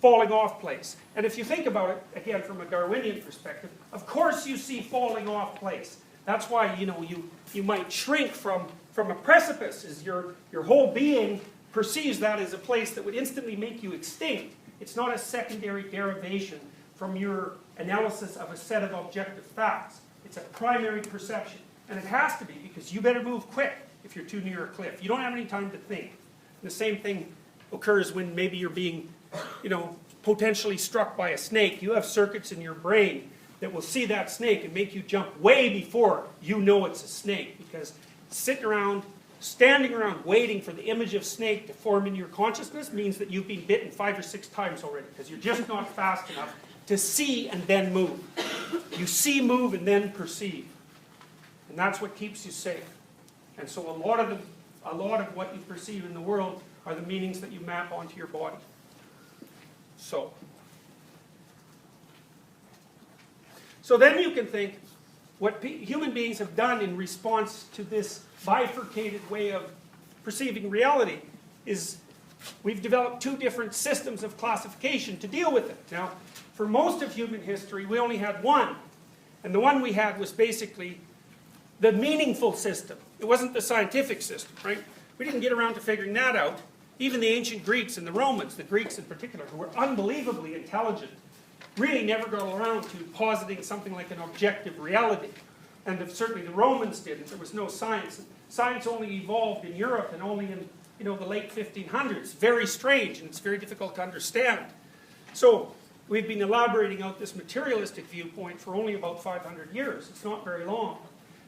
falling off place. And if you think about it, again, from a Darwinian perspective, of course you see falling off place. That's why, you might shrink from a precipice, as your whole being perceives that as a place that would instantly make you extinct. It's not a secondary derivation from your analysis of a set of objective facts. It's a primary perception. And it has to be, because you better move quick if you're too near a cliff. You don't have any time to think. And the same thing occurs when maybe you're being, potentially struck by a snake. You have circuits in your brain that will see that snake and make you jump way before you know it's a snake. Because standing around waiting for the image of snake to form in your consciousness means that you've been bitten 5 or 6 times already, because you're just not fast enough to see and then move. You see, move, and then perceive. And that's what keeps you safe. And so a lot of what you perceive in the world are the meanings that you map onto your body. So then you can think what human beings have done in response to this bifurcated way of perceiving reality is we've developed 2 different systems of classification to deal with it. Now, for most of human history, we only had one. And the one we had was basically the meaningful system. It wasn't the scientific system, right? We didn't get around to figuring that out. Even the ancient Greeks and the Romans, the Greeks in particular, who were unbelievably intelligent, really never got around to positing something like an objective reality. And certainly the Romans didn't. There was no science. Science only evolved in Europe and only in the late 1500s. Very strange, and it's very difficult to understand. So we've been elaborating out this materialistic viewpoint for only about 500 years. It's not very long.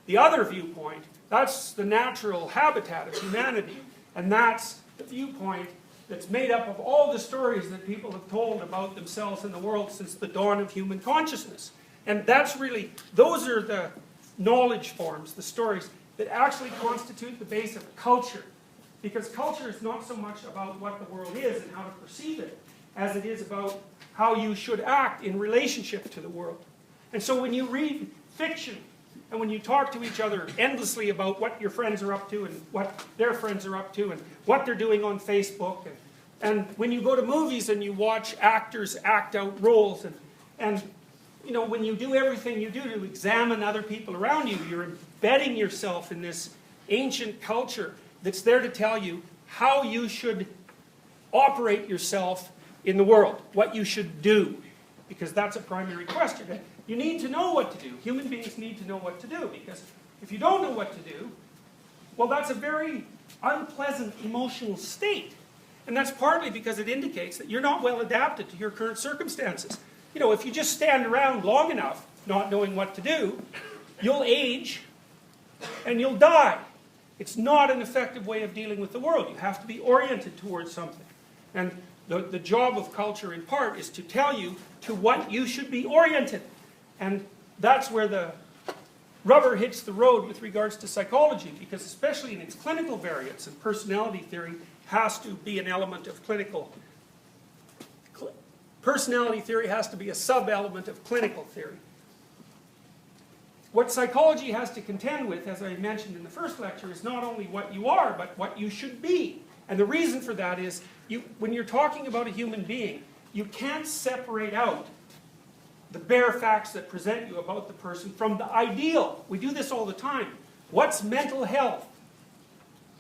The other viewpoint, that's the natural habitat of humanity. And that's the viewpoint that's made up of all the stories that people have told about themselves and the world since the dawn of human consciousness. And that's really, those are the knowledge forms, the stories, that actually constitute the base of culture. Because culture is not so much about what the world is and how to perceive it, as it is about how you should act in relationship to the world. And so when you read fiction, and when you talk to each other endlessly about what your friends are up to and what their friends are up to and what they're doing on Facebook, and when you go to movies and you watch actors act out roles, and when you do everything you do to examine other people around you, you're embedding yourself in this ancient culture that's there to tell you how you should operate yourself in the world, what you should do, because that's a primary question. You need to know what to do. Human beings need to know what to do, because if you don't know what to do, well, that's a very unpleasant emotional state. And that's partly because it indicates that you're not well adapted to your current circumstances. If you just stand around long enough not knowing what to do, you'll age and you'll die. It's not an effective way of dealing with the world. You have to be oriented towards something. And the job of culture, in part, is to tell you to what you should be oriented. And that's where the rubber hits the road with regards to psychology, because especially in its clinical variants, and personality theory has to be an element of clinical. Personality theory has to be a sub-element of clinical theory. What psychology has to contend with, as I mentioned in the first lecture, is not only what you are, but what you should be. And the reason for that is, when you're talking about a human being, you can't separate out the bare facts that present you about the person from the ideal. We do this all the time. What's mental health?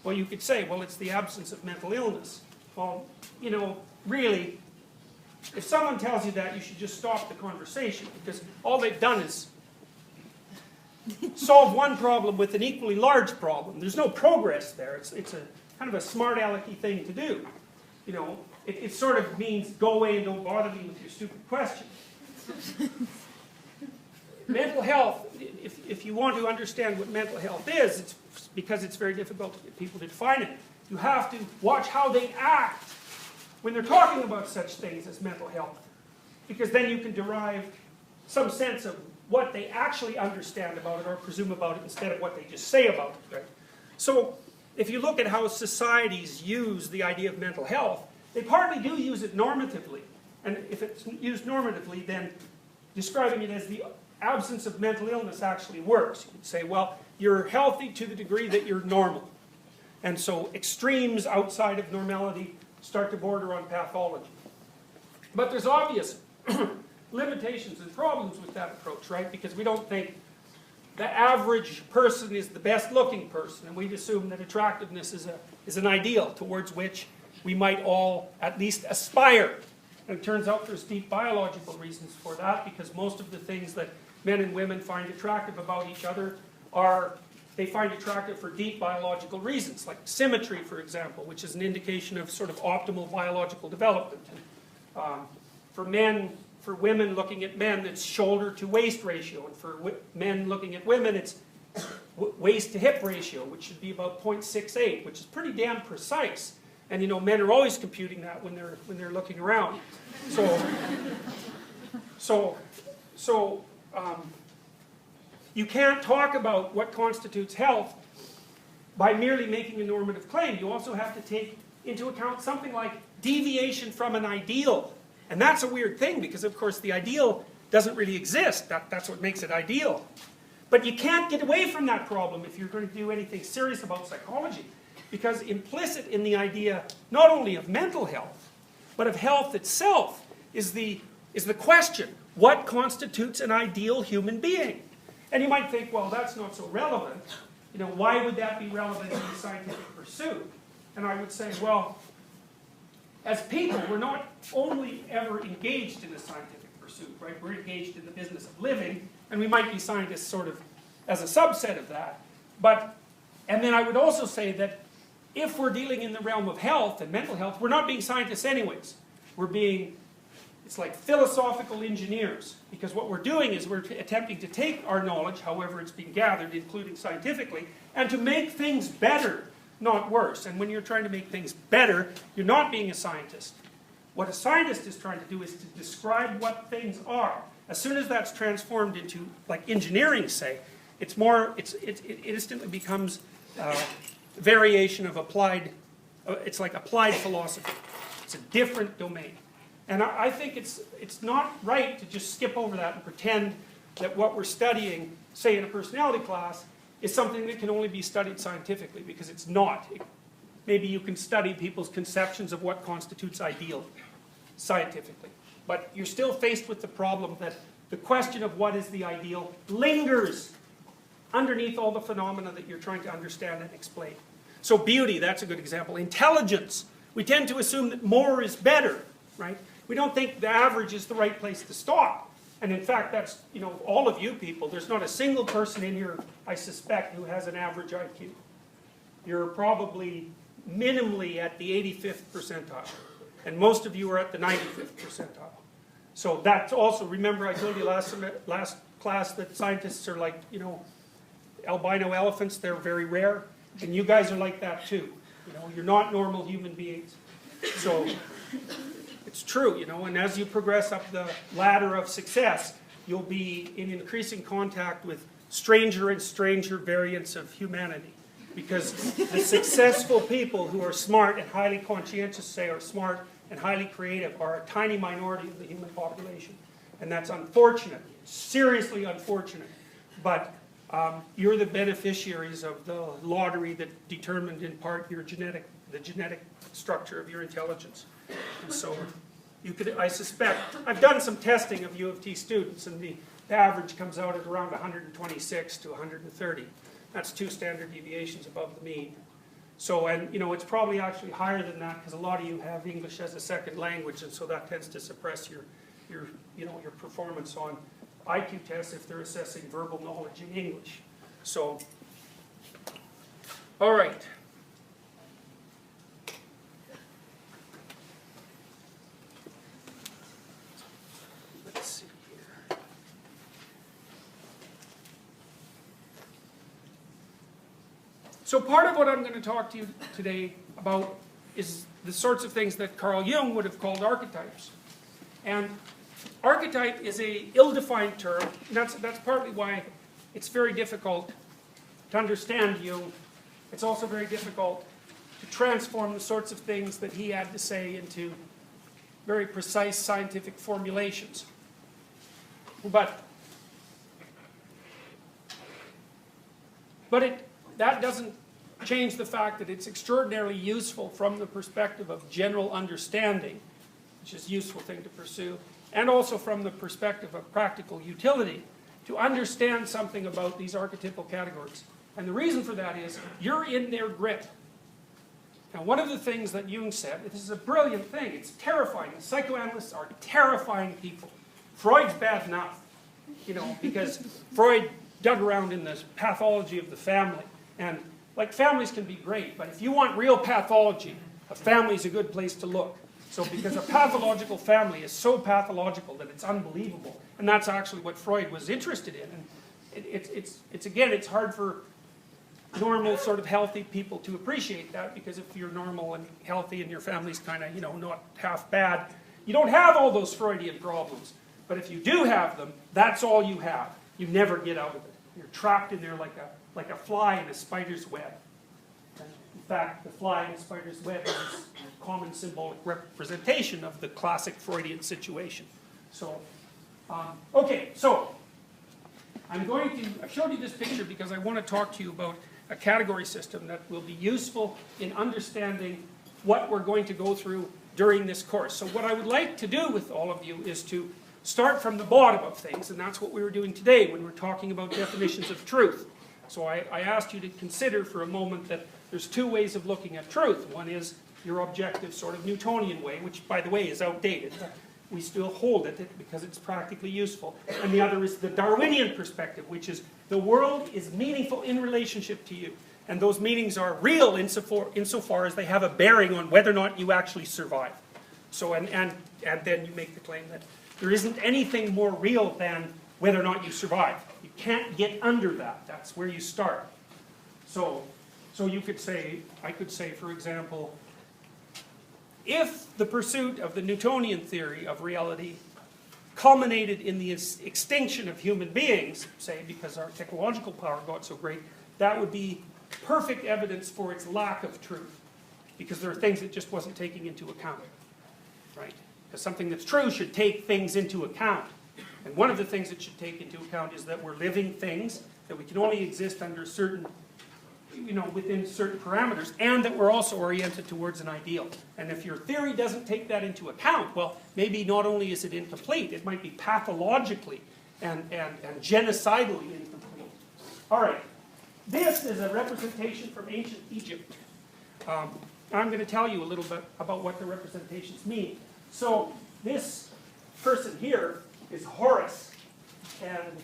Well, you could say, well, it's the absence of mental illness. Well, really, if someone tells you that, you should just stop the conversation, because all they've done is solve one problem with an equally large problem. There's no progress there. It's a kind of a smart alecky thing to do. It sort of means go away and don't bother me with your stupid question. Mental health, if you want to understand what mental health is, it's because it's very difficult to get people to define it. You have to watch how they act when they're talking about such things as mental health, because then you can derive some sense of what they actually understand about it or presume about it instead of what they just say about it. Right? So if you look at how societies use the idea of mental health, they partly do use it normatively. And if it's used normatively, then describing it as the absence of mental illness actually works. You could say, well, you're healthy to the degree that you're normal. And so extremes outside of normality start to border on pathology. But there's obvious limitations and problems with that approach, right? Because we don't think the average person is the best looking person, and we'd assume that attractiveness is an ideal towards which we might all at least aspire. And it turns out there's deep biological reasons for that, because most of the things that men and women find attractive about each other they find attractive for deep biological reasons, like symmetry, for example, which is an indication of sort of optimal biological development. And, for women looking at men, it's shoulder to waist ratio, and for men looking at women, it's waist to hip ratio, which should be about 0.68, which is pretty damn precise. And men are always computing that when they're looking around. So you can't talk about what constitutes health by merely making a normative claim. You also have to take into account something like deviation from an ideal. And that's a weird thing, because of course the ideal doesn't really exist. That's what makes it ideal. But you can't get away from that problem if you're going to do anything serious about psychology. Because implicit in the idea not only of mental health, but of health itself, is the question, what constitutes an ideal human being? And you might think, well, that's not so relevant. Why would that be relevant in the scientific pursuit? And I would say, well, as people, we're not only ever engaged in a scientific pursuit, right? We're engaged in the business of living, and we might be scientists sort of as a subset of that. And then I would also say that if we're dealing in the realm of health and mental health, we're not being scientists anyways. We're being, it's like philosophical engineers. Because what we're doing is we're attempting to take our knowledge, however it's being gathered, including scientifically, and to make things better, not worse. And when you're trying to make things better, you're not being a scientist. What a scientist is trying to do is to describe what things are. As soon as that's transformed into, like engineering, say, it instantly becomes variation of applied, it's like applied philosophy. It's a different domain. And I think it's not right to just skip over that and pretend that what we're studying, say in a personality class, is something that can only be studied scientifically, because it's not. Maybe you can study people's conceptions of what constitutes ideal scientifically. But you're still faced with the problem that the question of what is the ideal lingers underneath all the phenomena that you're trying to understand and explain. So beauty, that's a good example. Intelligence. We tend to assume that more is better, right? We don't think the average is the right place to stop. And in fact, that's, all of you people, there's not a single person in here, I suspect, who has an average IQ. You're probably minimally at the 85th percentile. And most of you are at the 95th percentile. So that's also, remember I told you last class that scientists are like, albino elephants, they're very rare. And you guys are like that too. You're not normal human beings. So it's true, and as you progress up the ladder of success, you'll be in increasing contact with stranger and stranger variants of humanity. Because the successful people who are smart and highly conscientious, say, are smart and highly creative, are a tiny minority of the human population. And that's unfortunate, seriously unfortunate. But you're the beneficiaries of the lottery that determined in part the genetic structure of your intelligence. And so I suspect, I've done some testing of U of T students, and the average comes out at around 126 to 130. That's 2 standard deviations above the mean. So, and it's probably actually higher than that, because a lot of you have English as a second language, and so that tends to suppress your performance on IQ tests if they're assessing verbal knowledge in English. So, all right. Let's see here. So part of what I'm going to talk to you today about is the sorts of things that Carl Jung would have called archetypes. And archetype is an ill-defined term, and that's partly why it's very difficult to understand Jung. It's also very difficult to transform the sorts of things that he had to say into very precise scientific formulations. But that doesn't change the fact that it's extraordinarily useful from the perspective of general understanding, which is a useful thing to pursue, and also from the perspective of practical utility, to understand something about these archetypal categories. And the reason for that is, you're in their grip. Now, one of the things that Jung said, this is a brilliant thing, it's terrifying. The psychoanalysts are terrifying people. Freud's bad enough, because Freud dug around in the pathology of the family. And, families can be great, but if you want real pathology, a family's a good place to look. So because a pathological family is so pathological that it's unbelievable. And that's actually what Freud was interested in. And it's hard for normal, sort of healthy people to appreciate that, because if you're normal and healthy and your family's kind of, not half bad, you don't have all those Freudian problems. But if you do have them, that's all you have. You never get out of it. You're trapped in there like a fly in a spider's web. In fact, the fly in the spider's web is a common symbolic representation of the classic Freudian situation. So, okay, so I've showed you this picture because I want to talk to you about a category system that will be useful in understanding what we're going to go through during this course. So what I would like to do with all of you is to start from the bottom of things, and that's what we were doing today when we're talking about definitions of truth. So I asked you to consider for a moment that there's 2 ways of looking at truth. One is your objective sort of Newtonian way, which, by the way, is outdated. we still hold it because it's practically useful. And the other is the Darwinian perspective, which is the world is meaningful in relationship to you. And those meanings are real insofar as they have a bearing on whether or not you actually survive. So, and then you make the claim that there isn't anything more real than whether or not you survive. You can't get under that. That's where you start. So you could say, I could say, for example, if the pursuit of the Newtonian theory of reality culminated in the extinction of human beings, say because our technological power got so great, that would be perfect evidence for its lack of truth. Because there are things it just wasn't taking into account. Right? Because something that's true should take things into account. And one of the things it should take into account is that we're living things, that we can only exist under certain, within certain parameters, and that we're also oriented towards an ideal. And if your theory doesn't take that into account, well, maybe not only is it incomplete, it might be pathologically and genocidally incomplete. All right. This is a representation from ancient Egypt. I'm going to tell you a little bit about what the representations mean. So this person here is Horus, and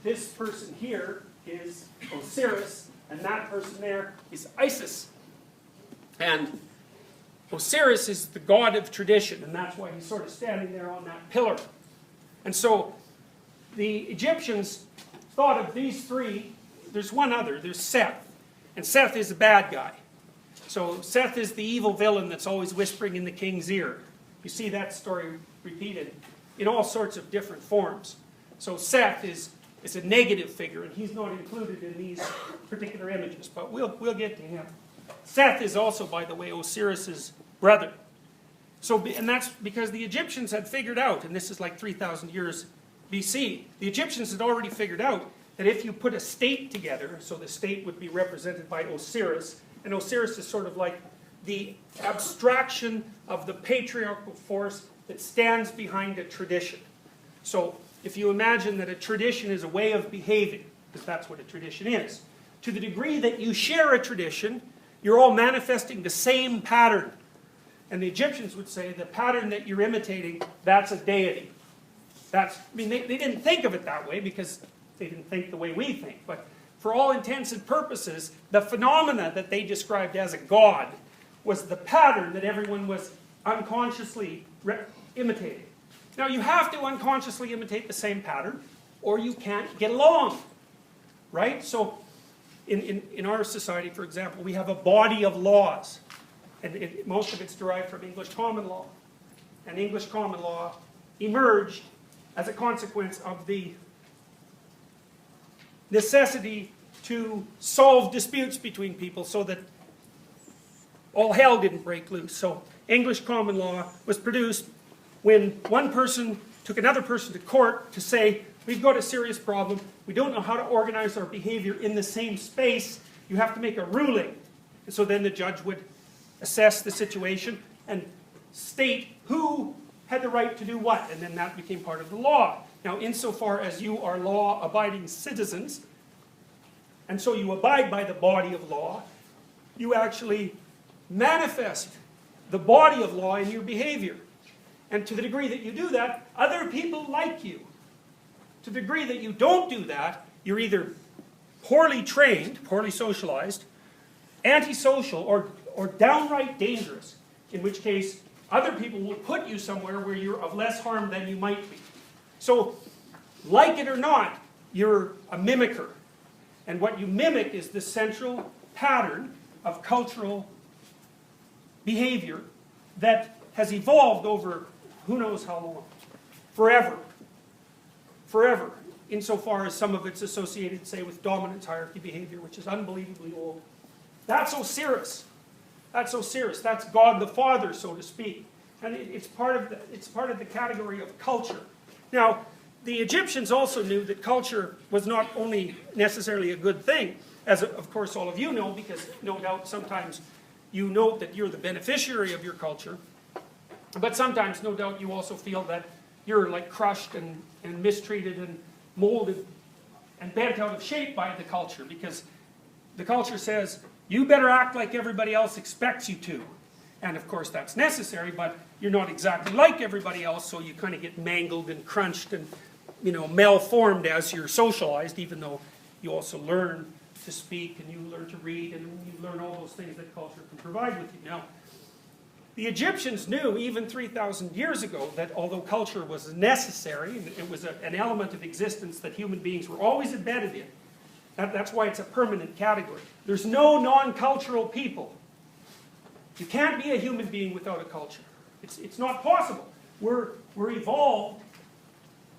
this person here is Osiris, and that person there is Isis. And Osiris is the god of tradition, and that's why he's sort of standing there on that pillar. And so the Egyptians thought of these three. There's one other, there's Seth, and Seth is a bad guy. So Seth is the evil villain that's always whispering in the king's ear. You see that story repeated in all sorts of different forms. So Seth is a negative figure, and he's not included in these particular images, but we'll get to him. Seth is also, by the way, Osiris's brother. And that's because the Egyptians had figured out, and this is like 3,000 years BC, the Egyptians had already figured out that if you put a state together, so the state would be represented by Osiris, and Osiris is sort of like the abstraction of the patriarchal force that stands behind a tradition. So if you imagine that a tradition is a way of behaving, because that's what a tradition is, to the degree that you share a tradition, you're all manifesting the same pattern. And the Egyptians would say the pattern that you're imitating, that's a deity. They didn't think of it that way because they didn't think the way we think. But for all intents and purposes, the phenomena that they described as a god was the pattern that everyone was unconsciously imitating. Now, you have to unconsciously imitate the same pattern, or you can't get along. Right? So, in our society, for example, we have a body of laws. And most of it's derived from English common law. And English common law emerged as a consequence of the necessity to solve disputes between people so that all hell didn't break loose. So English common law was produced when one person took another person to court to say, we've got a serious problem, we don't know how to organize our behavior in the same space, you have to make a ruling. And so then the judge would assess the situation and state who had the right to do what, and then that became part of the law. Now, insofar as you are law-abiding citizens, and so you abide by the body of law, you actually manifest the body of law in your behavior. And to the degree that you do that, other people like you. To the degree that you don't do that, you're either poorly trained, poorly socialized, antisocial, or downright dangerous, in which case other people will put you somewhere where you're of less harm than you might be. So, like it or not, you're a mimicker. And what you mimic is the central pattern of cultural behavior that has evolved over who knows how long. Forever. Forever. Insofar as some of it's associated, say, with dominance hierarchy behavior, which is unbelievably old. That's Osiris. That's Osiris. That's God the Father, so to speak. And it's part of the category of culture. Now, the Egyptians also knew that culture was not only necessarily a good thing, as of course all of you know, because no doubt sometimes you know that you're the beneficiary of your culture, but sometimes no doubt you also feel that you're like crushed and mistreated and molded and bent out of shape by the culture, because the culture says, you better act like everybody else expects you to. And of course that's necessary, but you're not exactly like everybody else, so you kind of get mangled and crunched and, malformed as you're socialized, even though you also learn to speak and you learn to read and you learn all those things that culture can provide with you. Now, the Egyptians knew even 3,000 years ago that although culture was necessary, and it was an element of existence that human beings were always embedded in, that's why it's a permanent category. There's no non-cultural people. You can't be a human being without a culture. It's not possible. We're evolved.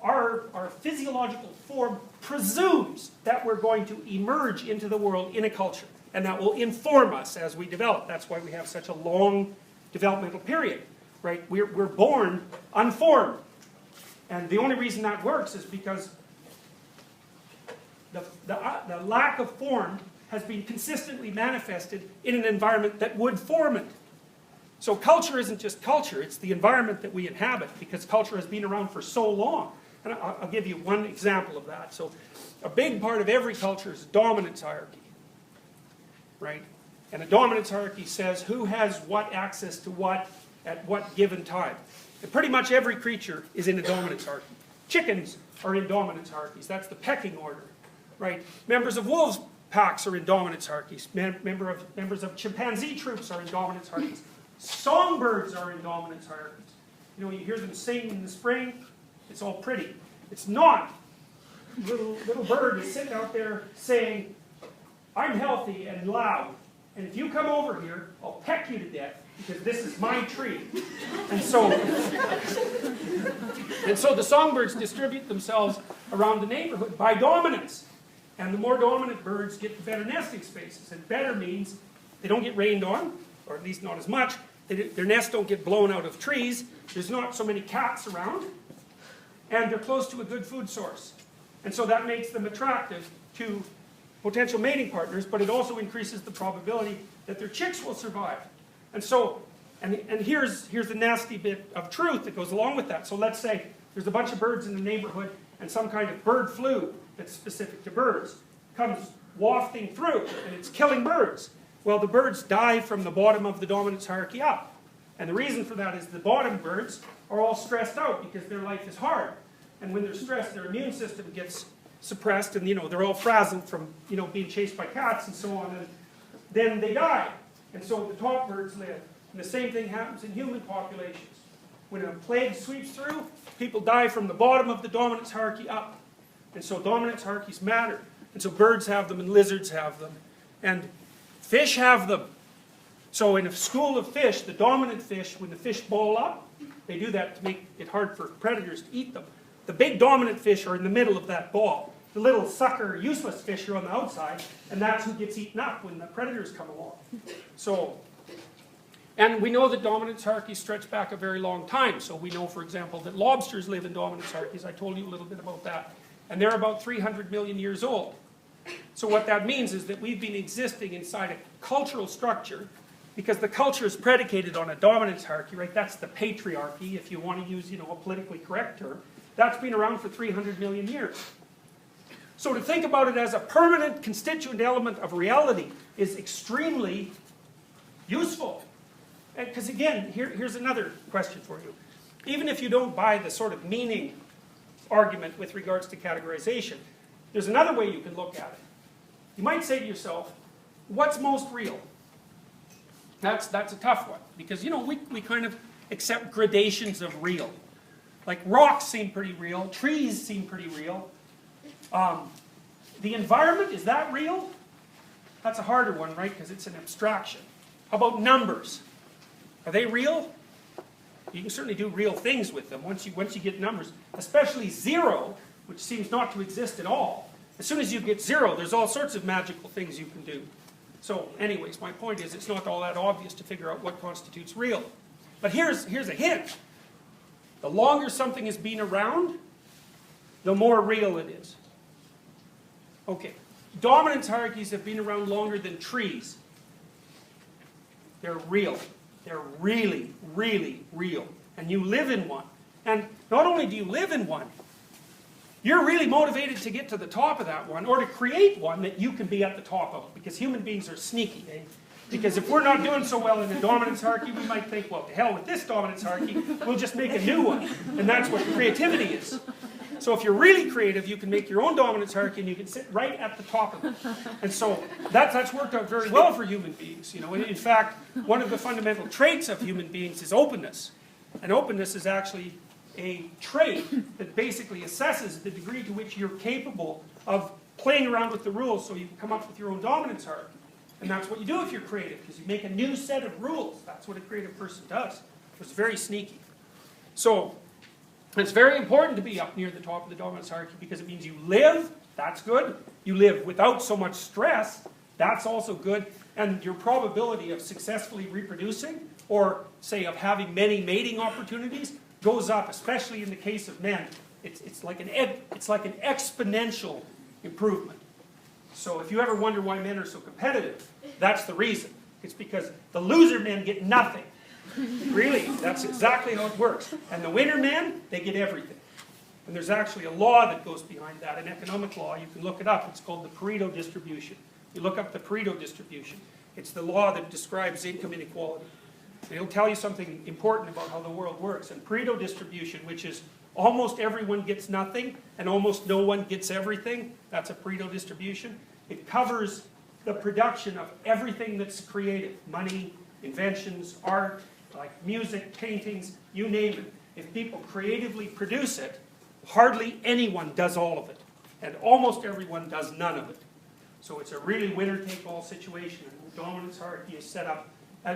Our physiological form presumes that we're going to emerge into the world in a culture, and that will inform us as we develop. That's why we have such a long developmental period, right? We're born unformed, and the only reason that works is because the lack of form has been consistently manifested in an environment that would form it. So culture isn't just culture, it's the environment that we inhabit, because culture has been around for so long. And I'll give you one example of that. So a big part of every culture is dominance hierarchy, right? And a dominance hierarchy says who has what access to what at what given time. And pretty much every creature is in a dominance hierarchy. Chickens are in dominance hierarchies. That's the pecking order, right? Members of wolves packs are in dominance hierarchies. Members of chimpanzee troops are in dominance hierarchies. Songbirds are in dominance hierarchies. You hear them sing in the spring. It's all pretty. It's not. Little bird is sitting out there saying, I'm healthy and loud, and if you come over here, I'll peck you to death because this is my tree. And so the songbirds distribute themselves around the neighborhood by dominance. And the more dominant birds get the better nesting spaces. And better means they don't get rained on, or at least not as much. Their nests don't get blown out of trees. There's not so many cats around. And they're close to a good food source. And so that makes them attractive to potential mating partners, but it also increases the probability that their chicks will survive. And so, and here's the nasty bit of truth that goes along with that. So let's say there's a bunch of birds in the neighborhood and some kind of bird flu that's specific to birds comes wafting through and it's killing birds. Well, the birds die from the bottom of the dominance hierarchy up. And the reason for that is the bottom birds are all stressed out because their life is hard. And when they're stressed, their immune system gets suppressed and, they're all frazzled from, being chased by cats and so on. And then they die. And so the top birds live. And the same thing happens in human populations. When a plague sweeps through, people die from the bottom of the dominance hierarchy up. And so dominance hierarchies matter. And so birds have them and lizards have them. And fish have them. So in a school of fish, the dominant fish, when the fish ball up, they do that to make it hard for predators to eat them. The big dominant fish are in the middle of that ball. The little sucker, useless fish are on the outside, and that's who gets eaten up when the predators come along. So, and we know that dominance hierarchies stretch back a very long time. So we know, for example, that lobsters live in dominance hierarchies. I told you a little bit about that. And they're about 300 million years old. So what that means is that we've been existing inside a cultural structure because the culture is predicated on a dominance hierarchy, right? That's the patriarchy, if you want to use, a politically correct term. That's been around for 300 million years. So to think about it as a permanent constituent element of reality is extremely useful. Because again, here's another question for you. Even if you don't buy the sort of meaning argument with regards to categorization, there's another way you can look at it. You might say to yourself, what's most real? That's a tough one. Because, we kind of accept gradations of real. Like rocks seem pretty real, trees seem pretty real. The environment, is that real? That's a harder one, right? Because it's an abstraction. How about numbers? Are they real? You can certainly do real things with them once you get numbers. Especially 0, which seems not to exist at all. As soon as you get 0, there's all sorts of magical things you can do. So anyways, my point is it's not all that obvious to figure out what constitutes real. But here's a hint. The longer something has been around, the more real it is. Okay, dominance hierarchies have been around longer than trees. They're real. They're really, really real. And you live in one. And not only do you live in one, you're really motivated to get to the top of that one, or to create one that you can be at the top of, because human beings are sneaky. Because if we're not doing so well in the dominance hierarchy, we might think, well, to hell with this dominance hierarchy, we'll just make a new one. And that's what creativity is. So if you're really creative, you can make your own dominance hierarchy and you can sit right at the top of it. And so that's worked out very well for human beings. You know, in fact, one of the fundamental traits of human beings is openness. And openness is actually a trait that basically assesses the degree to which you're capable of playing around with the rules so you can come up with your own dominance hierarchy. And that's what you do if you're creative, because you make a new set of rules. That's what a creative person does. It's very sneaky. So it's very important to be up near the top of the dominance hierarchy because it means you live, that's good. You live without so much stress, that's also good. And your probability of successfully reproducing, or say of having many mating opportunities, goes up, especially in the case of men. It's like an exponential improvement. So if you ever wonder why men are so competitive, that's the reason. It's because the loser men get nothing. Really, that's exactly how it works. And the winner men, they get everything. And there's actually a law that goes behind that, an economic law. You can look it up. It's called the Pareto distribution. You look up the Pareto distribution. It's the law that describes income inequality. And it'll tell you something important about how the world works. And Pareto distribution, which is almost everyone gets nothing and almost no one gets everything, that's a Pareto distribution. It covers the production of everything that's creative. Money, inventions, art, like music, paintings, you name it. If people creatively produce it, hardly anyone does all of it. And almost everyone does none of it. So it's a really winner-take-all situation. And the dominance hierarchy is set up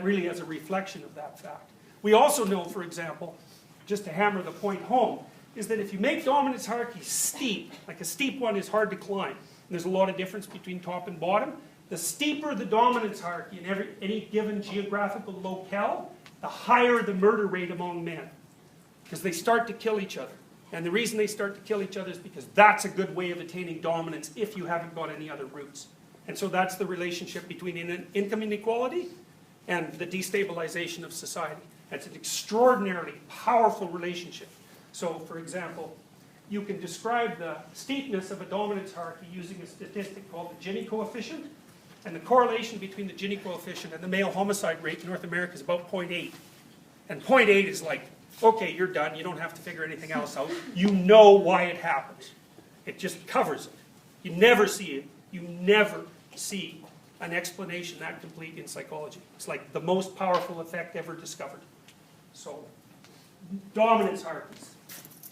really as a reflection of that fact. We also know, for example, just to hammer the point home, is that if you make dominance hierarchy steep, like a steep one is hard to climb, and there's a lot of difference between top and bottom, the steeper the dominance hierarchy in any given geographical locale, the higher the murder rate among men. Because they start to kill each other. And the reason they start to kill each other is because that's a good way of attaining dominance if you haven't got any other routes. And so that's the relationship between income inequality and the destabilization of society. It's an extraordinarily powerful relationship. So, for example, you can describe the steepness of a dominance hierarchy using a statistic called the Gini coefficient. And the correlation between the Gini coefficient and the male homicide rate in North America is about 0.8. And 0.8 is like, okay, you're done. You don't have to figure anything else out. You know why it happens. It just covers it. You never see it. You never see an explanation that complete in psychology. It's like the most powerful effect ever discovered. So, dominance hierarchies.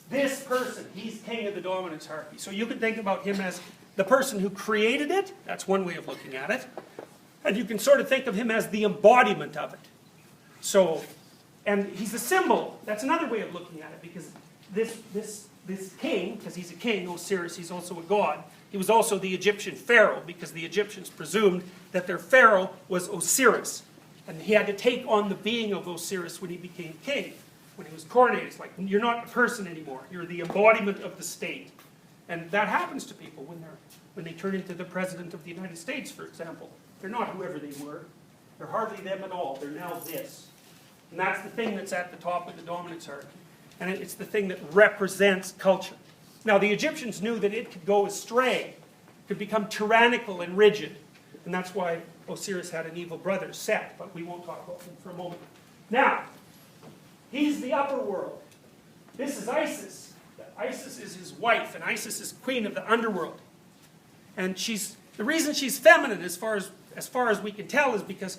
This person, he's king of the dominance hierarchy. So you can think about him as the person who created it. That's one way of looking at it. And you can sort of think of him as the embodiment of it. So, and he's a symbol. That's another way of looking at it, because this king, because he's a king, Osiris, he's also a god. He was also the Egyptian pharaoh, because the Egyptians presumed that their pharaoh was Osiris. And he had to take on the being of Osiris when he became king. When he was coronated, it's like, you're not a person anymore. You're the embodiment of the state. And that happens to people when they turn into the President of the United States, for example. They're not whoever they were. They're hardly them at all. They're now this. And that's the thing that's at the top of the dominance hierarchy. And it's the thing that represents culture. Now, the Egyptians knew that it could go astray, could become tyrannical and rigid. And that's why Osiris had an evil brother, Set, but we won't talk about him for a moment. Now, he's the upper world. This is Isis. Isis is his wife, and Isis is queen of the underworld. And the reason she's feminine, as far as we can tell, is because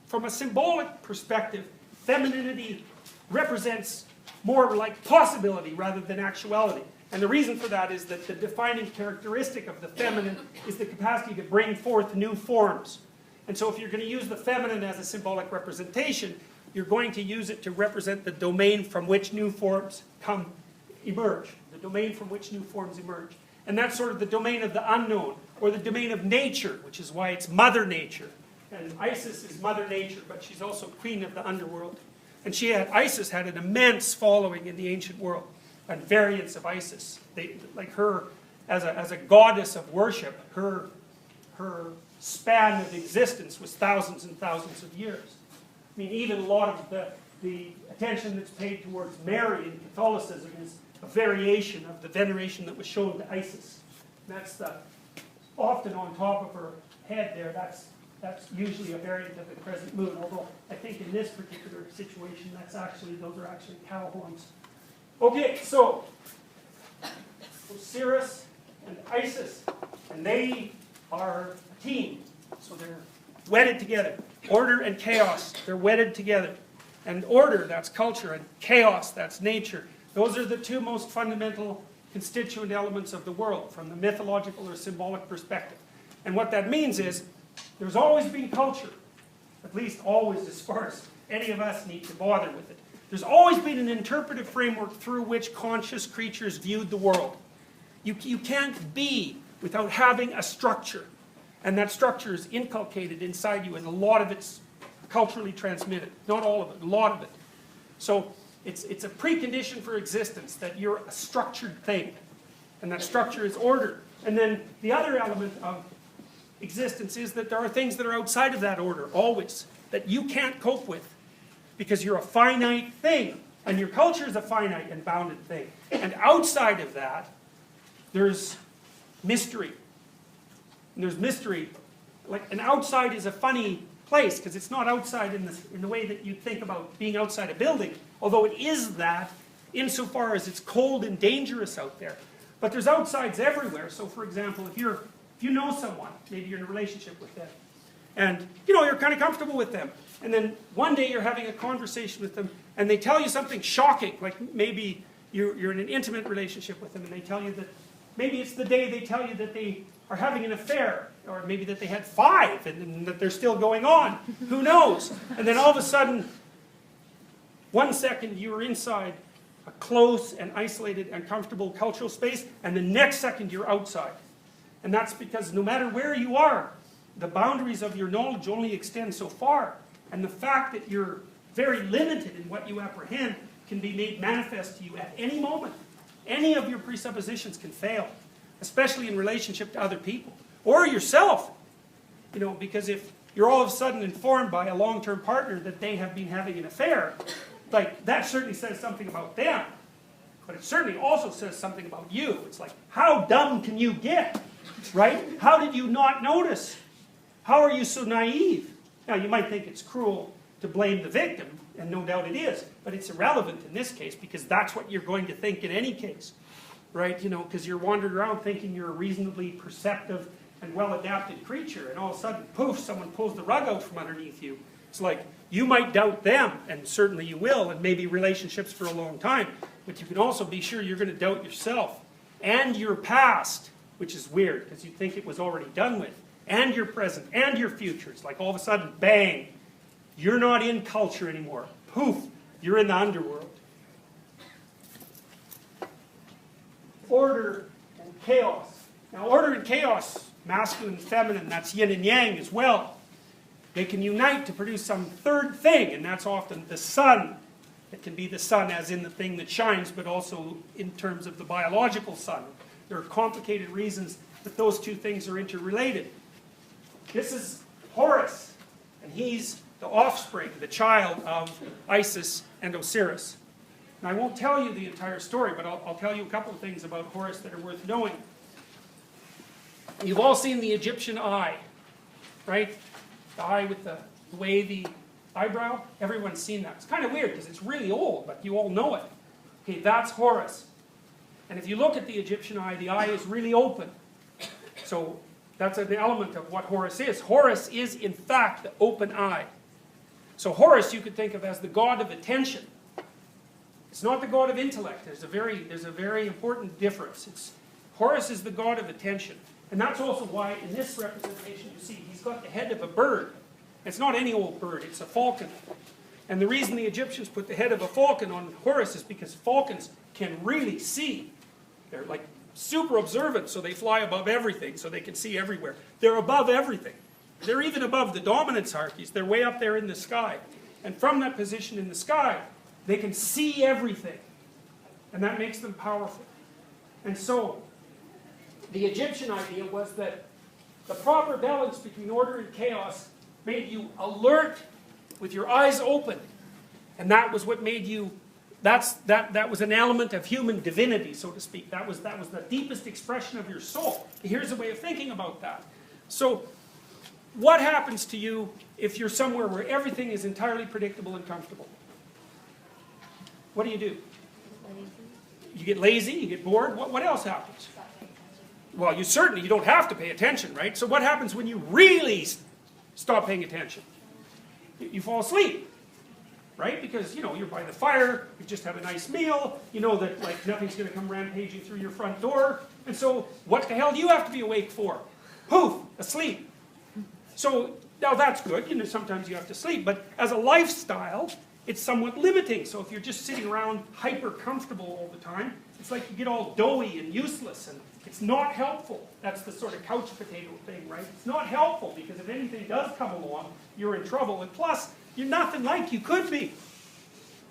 from a symbolic perspective, femininity represents more like possibility rather than actuality. And the reason for that is that the defining characteristic of the feminine is the capacity to bring forth new forms. And so if you're going to use the feminine as a symbolic representation, you're going to use it to represent the domain from which new forms emerge. The domain from which new forms emerge. And that's sort of the domain of the unknown, or the domain of nature, which is why it's Mother Nature. And Isis is Mother Nature, but she's also queen of the underworld. And Isis had an immense following in the ancient world, and variants of Isis. Like her, as a goddess of worship, her span of existence was thousands and thousands of years. I mean, even a lot of the attention that's paid towards Mary in Catholicism is a variation of the veneration that was shown to Isis. And that's often on top of her head there, that's That's usually a variant of the crescent moon, although I think in this particular situation, those are actually cow horns. Okay, so Osiris and Isis, and they are a team. So they're wedded together. Order and chaos, they're wedded together. And order, that's culture, and chaos, that's nature. Those are the two most fundamental constituent elements of the world from the mythological or symbolic perspective. And what that means is, there's always been culture, at least always as far as any of us need to bother with it. There's always been an interpretive framework through which conscious creatures viewed the world. You can't be without having a structure. And that structure is inculcated inside you, and a lot of it's culturally transmitted. Not all of it, a lot of it. So it's a precondition for existence that you're a structured thing. And that structure is order. And then the other element of existence is that there are things that are outside of that order, always, that you can't cope with. Because you're a finite thing. And your culture is a finite and bounded thing. And outside of that, there's mystery. And there's mystery. And outside is a funny place, because it's not outside in the way that you think about being outside a building, although it is that insofar as it's cold and dangerous out there. But there's outsides everywhere. So for example, if you know someone, maybe you're in a relationship with them, and you're kind of comfortable with them, and then one day you're having a conversation with them, and they tell you something shocking, like maybe you're in an intimate relationship with them, and they tell you that, maybe it's the day they tell you that they are having an affair, or maybe that they had 5 and that they're still going on. Who knows? And then all of a sudden, 1 second you are inside a close and isolated and comfortable cultural space, and the next second you're outside. And that's because no matter where you are, the boundaries of your knowledge only extend so far. And the fact that you're very limited in what you apprehend can be made manifest to you at any moment. Any of your presuppositions can fail, especially in relationship to other people. Or yourself. Because if you're all of a sudden informed by a long-term partner that they have been having an affair, that certainly says something about them. But it certainly also says something about you. It's like, how dumb can you get? Right? How did you not notice? How are you so naive? Now, you might think it's cruel to blame the victim, and no doubt it is, but it's irrelevant in this case, because that's what you're going to think in any case. Right? Because you're wandering around thinking you're a reasonably perceptive and well-adapted creature, and all of a sudden, poof, someone pulls the rug out from underneath you. It's like, you might doubt them, and certainly you will, and maybe relationships for a long time, but you can also be sure you're going to doubt yourself, and your past, which is weird, because you think it was already done with, and your present, and your future. It's like all of a sudden, bang, you're not in culture anymore. Poof, you're in the underworld. Order and chaos. Now, order and chaos, masculine and feminine, that's yin and yang as well. They can unite to produce some third thing, and that's often the sun. It can be the sun as in the thing that shines, but also in terms of the biological sun. There are complicated reasons that those two things are interrelated. This is Horus, and he's the offspring, the child of Isis and Osiris. And I won't tell you the entire story, but I'll tell you a couple of things about Horus that are worth knowing. You've all seen the Egyptian eye, right? The eye with the wavy eyebrow. Everyone's seen that. It's kind of weird because it's really old, but you all know it. Okay, that's Horus. And if you look at the Egyptian eye, the eye is really open. So that's an element of what Horus is. Horus is, in fact, the open eye. So Horus you could think of as the god of attention. It's not the god of intellect. There's a very important difference. Horus is the god of attention. And that's also why in this representation you see he's got the head of a bird. It's not any old bird, it's a falcon. And the reason the Egyptians put the head of a falcon on Horus is because falcons can really see. They're like super observant, so they fly above everything, so they can see everywhere. They're above everything. They're even above the dominance hierarchies. They're way up there in the sky. And from that position in the sky, they can see everything. And that makes them powerful. And so, the Egyptian idea was that the proper balance between order and chaos made you alert with your eyes open. And that was what made you, that was an element of human divinity, so to speak. That was the deepest expression of your soul. Here's a way of thinking about that. So, what happens to you if you're somewhere where everything is entirely predictable and comfortable? What do? Lazy. You get lazy, you get bored, what else happens? Well, you don't have to pay attention, right? So what happens when you really stop paying attention? You fall asleep, right? Because, you're by the fire, you've just had a nice meal, you know that, like, nothing's going to come rampaging through your front door, and so what the hell do you have to be awake for? Poof, asleep. So, now that's good, sometimes you have to sleep, but as a lifestyle, it's somewhat limiting. So if you're just sitting around hyper comfortable all the time, it's like you get all doughy and useless, and it's not helpful. That's the sort of couch potato thing, right? It's not helpful, because if anything does come along, you're in trouble, and plus, you're nothing like you could be.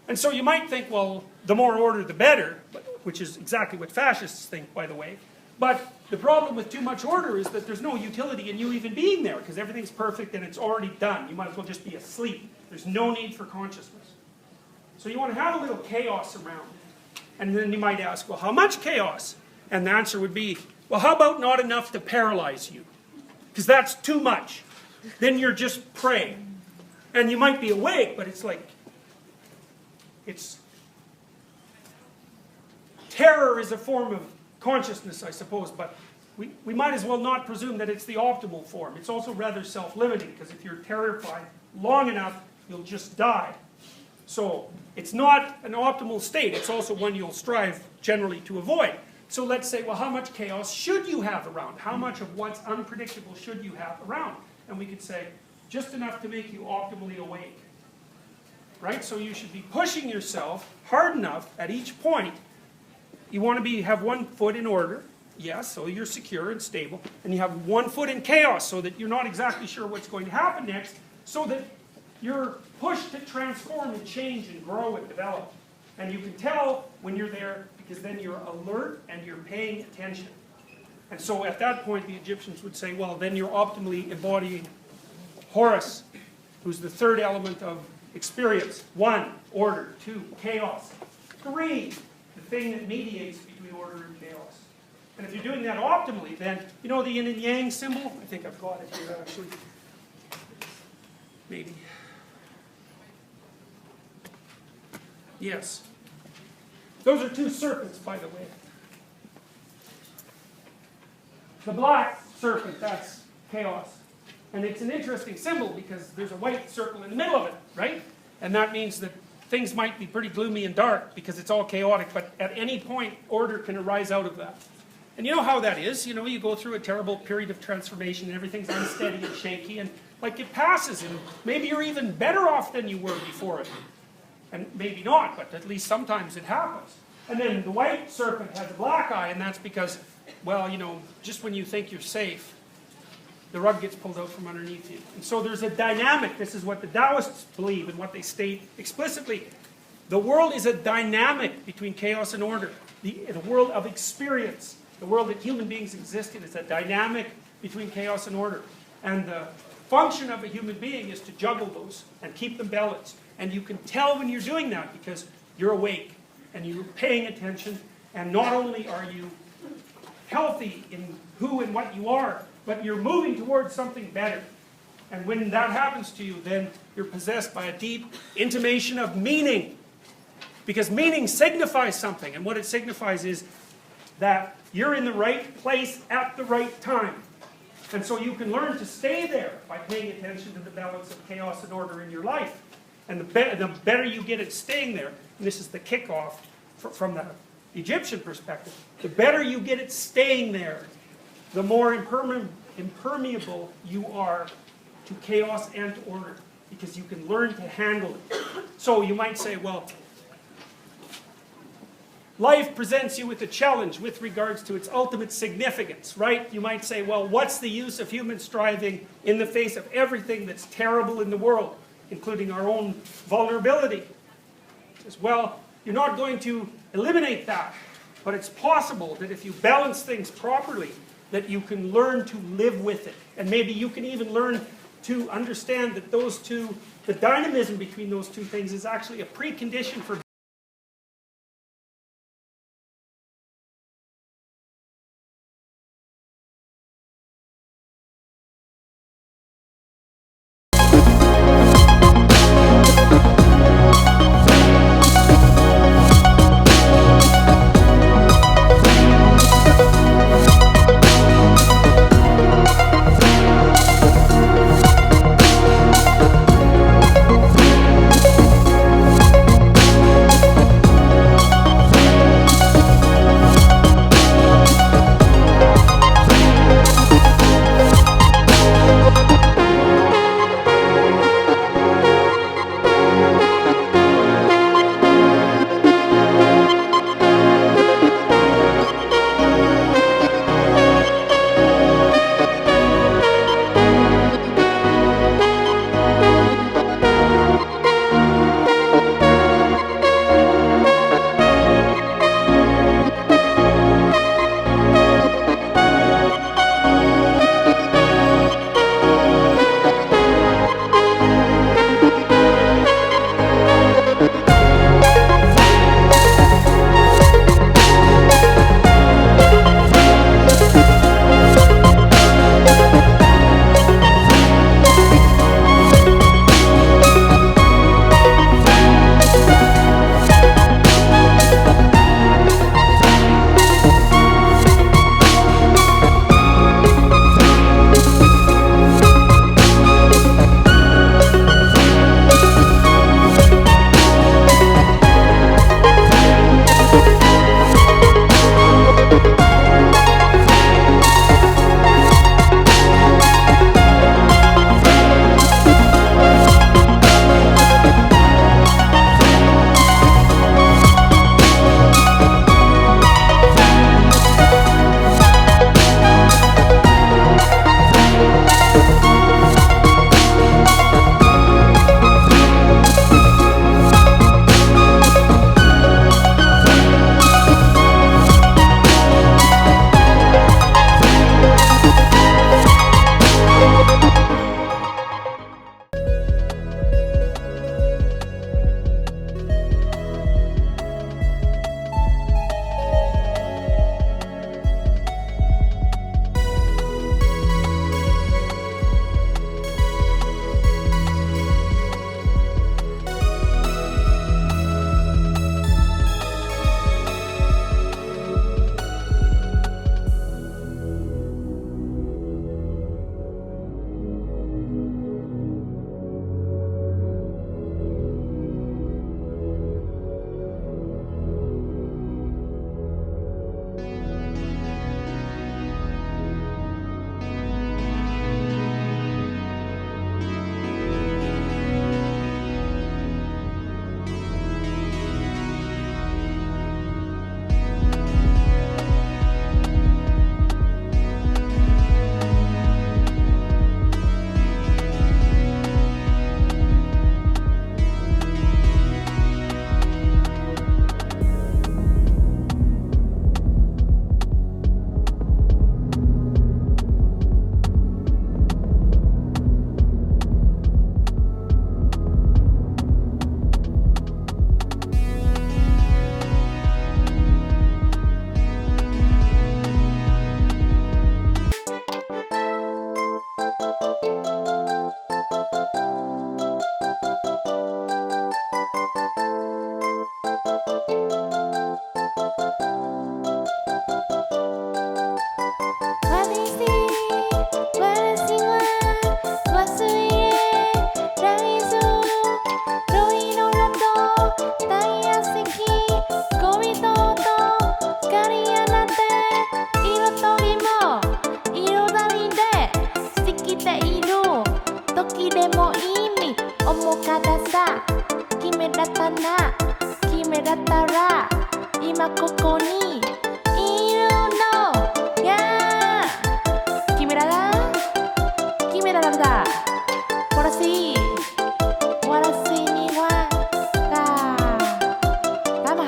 And so you might think, well, the more order the better, which is exactly what fascists think, by the way. But the problem with too much order is that there's no utility in you even being there, because everything's perfect and it's already done. You might as well just be asleep. There's no need for consciousness. So you want to have a little chaos around. And then you might ask, well, how much chaos? And the answer would be, well, how about not enough to paralyze you? Because that's too much. Then you're just prey. And you might be awake, but it's like, terror is a form of consciousness, I suppose, but we might as well not presume that it's the optimal form. It's also rather self-limiting, because if you're terrified long enough, you'll just die. So it's not an optimal state. It's also one you'll strive generally to avoid. So let's say, well, how much chaos should you have around? How much of what's unpredictable should you have around? And we could say, just enough to make you optimally awake. Right? So you should be pushing yourself hard enough at each point. You want to have one foot in order, yes, so you're secure and stable, and you have one foot in chaos, so that you're not exactly sure what's going to happen next, so that you're pushed to transform and change and grow and develop. And you can tell when you're there, because then you're alert and you're paying attention. And so at that point, the Egyptians would say, well, then you're optimally embodying Horus, who's the third element of experience. 1, order. 2, chaos. 3, the thing that mediates between order and chaos. And if you're doing that optimally, then, you know the yin and yang symbol? I think I've got it here, actually. Maybe. Yes. Those are 2 serpents, by the way. The black serpent, that's chaos. And it's an interesting symbol because there's a white circle in the middle of it, right? And that means that things might be pretty gloomy and dark because it's all chaotic, but at any point, order can arise out of that. And you know how that is. You know, you go through a terrible period of transformation and everything's unsteady and shaky, and like it passes, and maybe you're even better off than you were before it. And maybe not, but at least sometimes it happens. And then the white serpent has a black eye, and that's because, well, you know, just when you think you're safe, the rug gets pulled out from underneath you. And so there's a dynamic. This is what the Taoists believe and what they state explicitly. The world is a dynamic between chaos and order. The world of experience, the world that human beings exist in, is a dynamic between chaos and order. And the function of a human being is to juggle those and keep them balanced. And you can tell when you're doing that because you're awake and you're paying attention. And not only are you healthy in who and what you are, but you're moving towards something better. And when that happens to you, then you're possessed by a deep intimation of meaning. Because meaning signifies something, and what it signifies is that you're in the right place at the right time. And so you can learn to stay there by paying attention to the balance of chaos and order in your life. And the better you get at staying there, and this is the kickoff from the Egyptian perspective, the better you get at staying there, the more impermeable you are to chaos and to order, because you can learn to handle it. So you might say, well, life presents you with a challenge with regards to its ultimate significance, right? You might say, well, what's the use of human striving in the face of everything that's terrible in the world, including our own vulnerability? As well, you're not going to eliminate that, but it's possible that if you balance things properly, that you can learn to live with it. And maybe you can even learn to understand that those two, the dynamism between those two things is actually a precondition for かださ決めだったな決めだったら今ここにいるのや決めだだ決めだだだわらしわらしにはだだま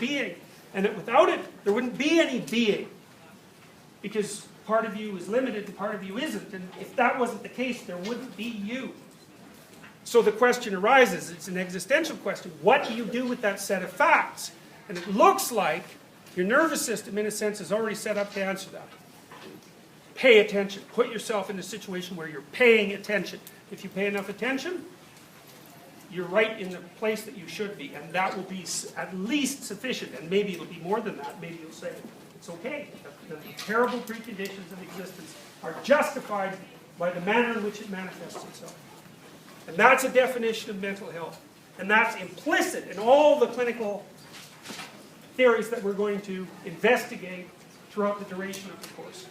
being. And that without it, there wouldn't be any being. Because part of you is limited and part of you isn't. And if that wasn't the case, there wouldn't be you. So the question arises, it's an existential question. What do you do with that set of facts? And it looks like your nervous system, in a sense, is already set up to answer that. Pay attention. Put yourself in a situation where you're paying attention. If you pay enough attention, you're right in the place that you should be, and that will be at least sufficient, and maybe it'll be more than that. Maybe you'll say, it's okay. The terrible preconditions of existence are justified by the manner in which it manifests itself. And that's a definition of mental health. And that's implicit in all the clinical theories that we're going to investigate throughout the duration of the course.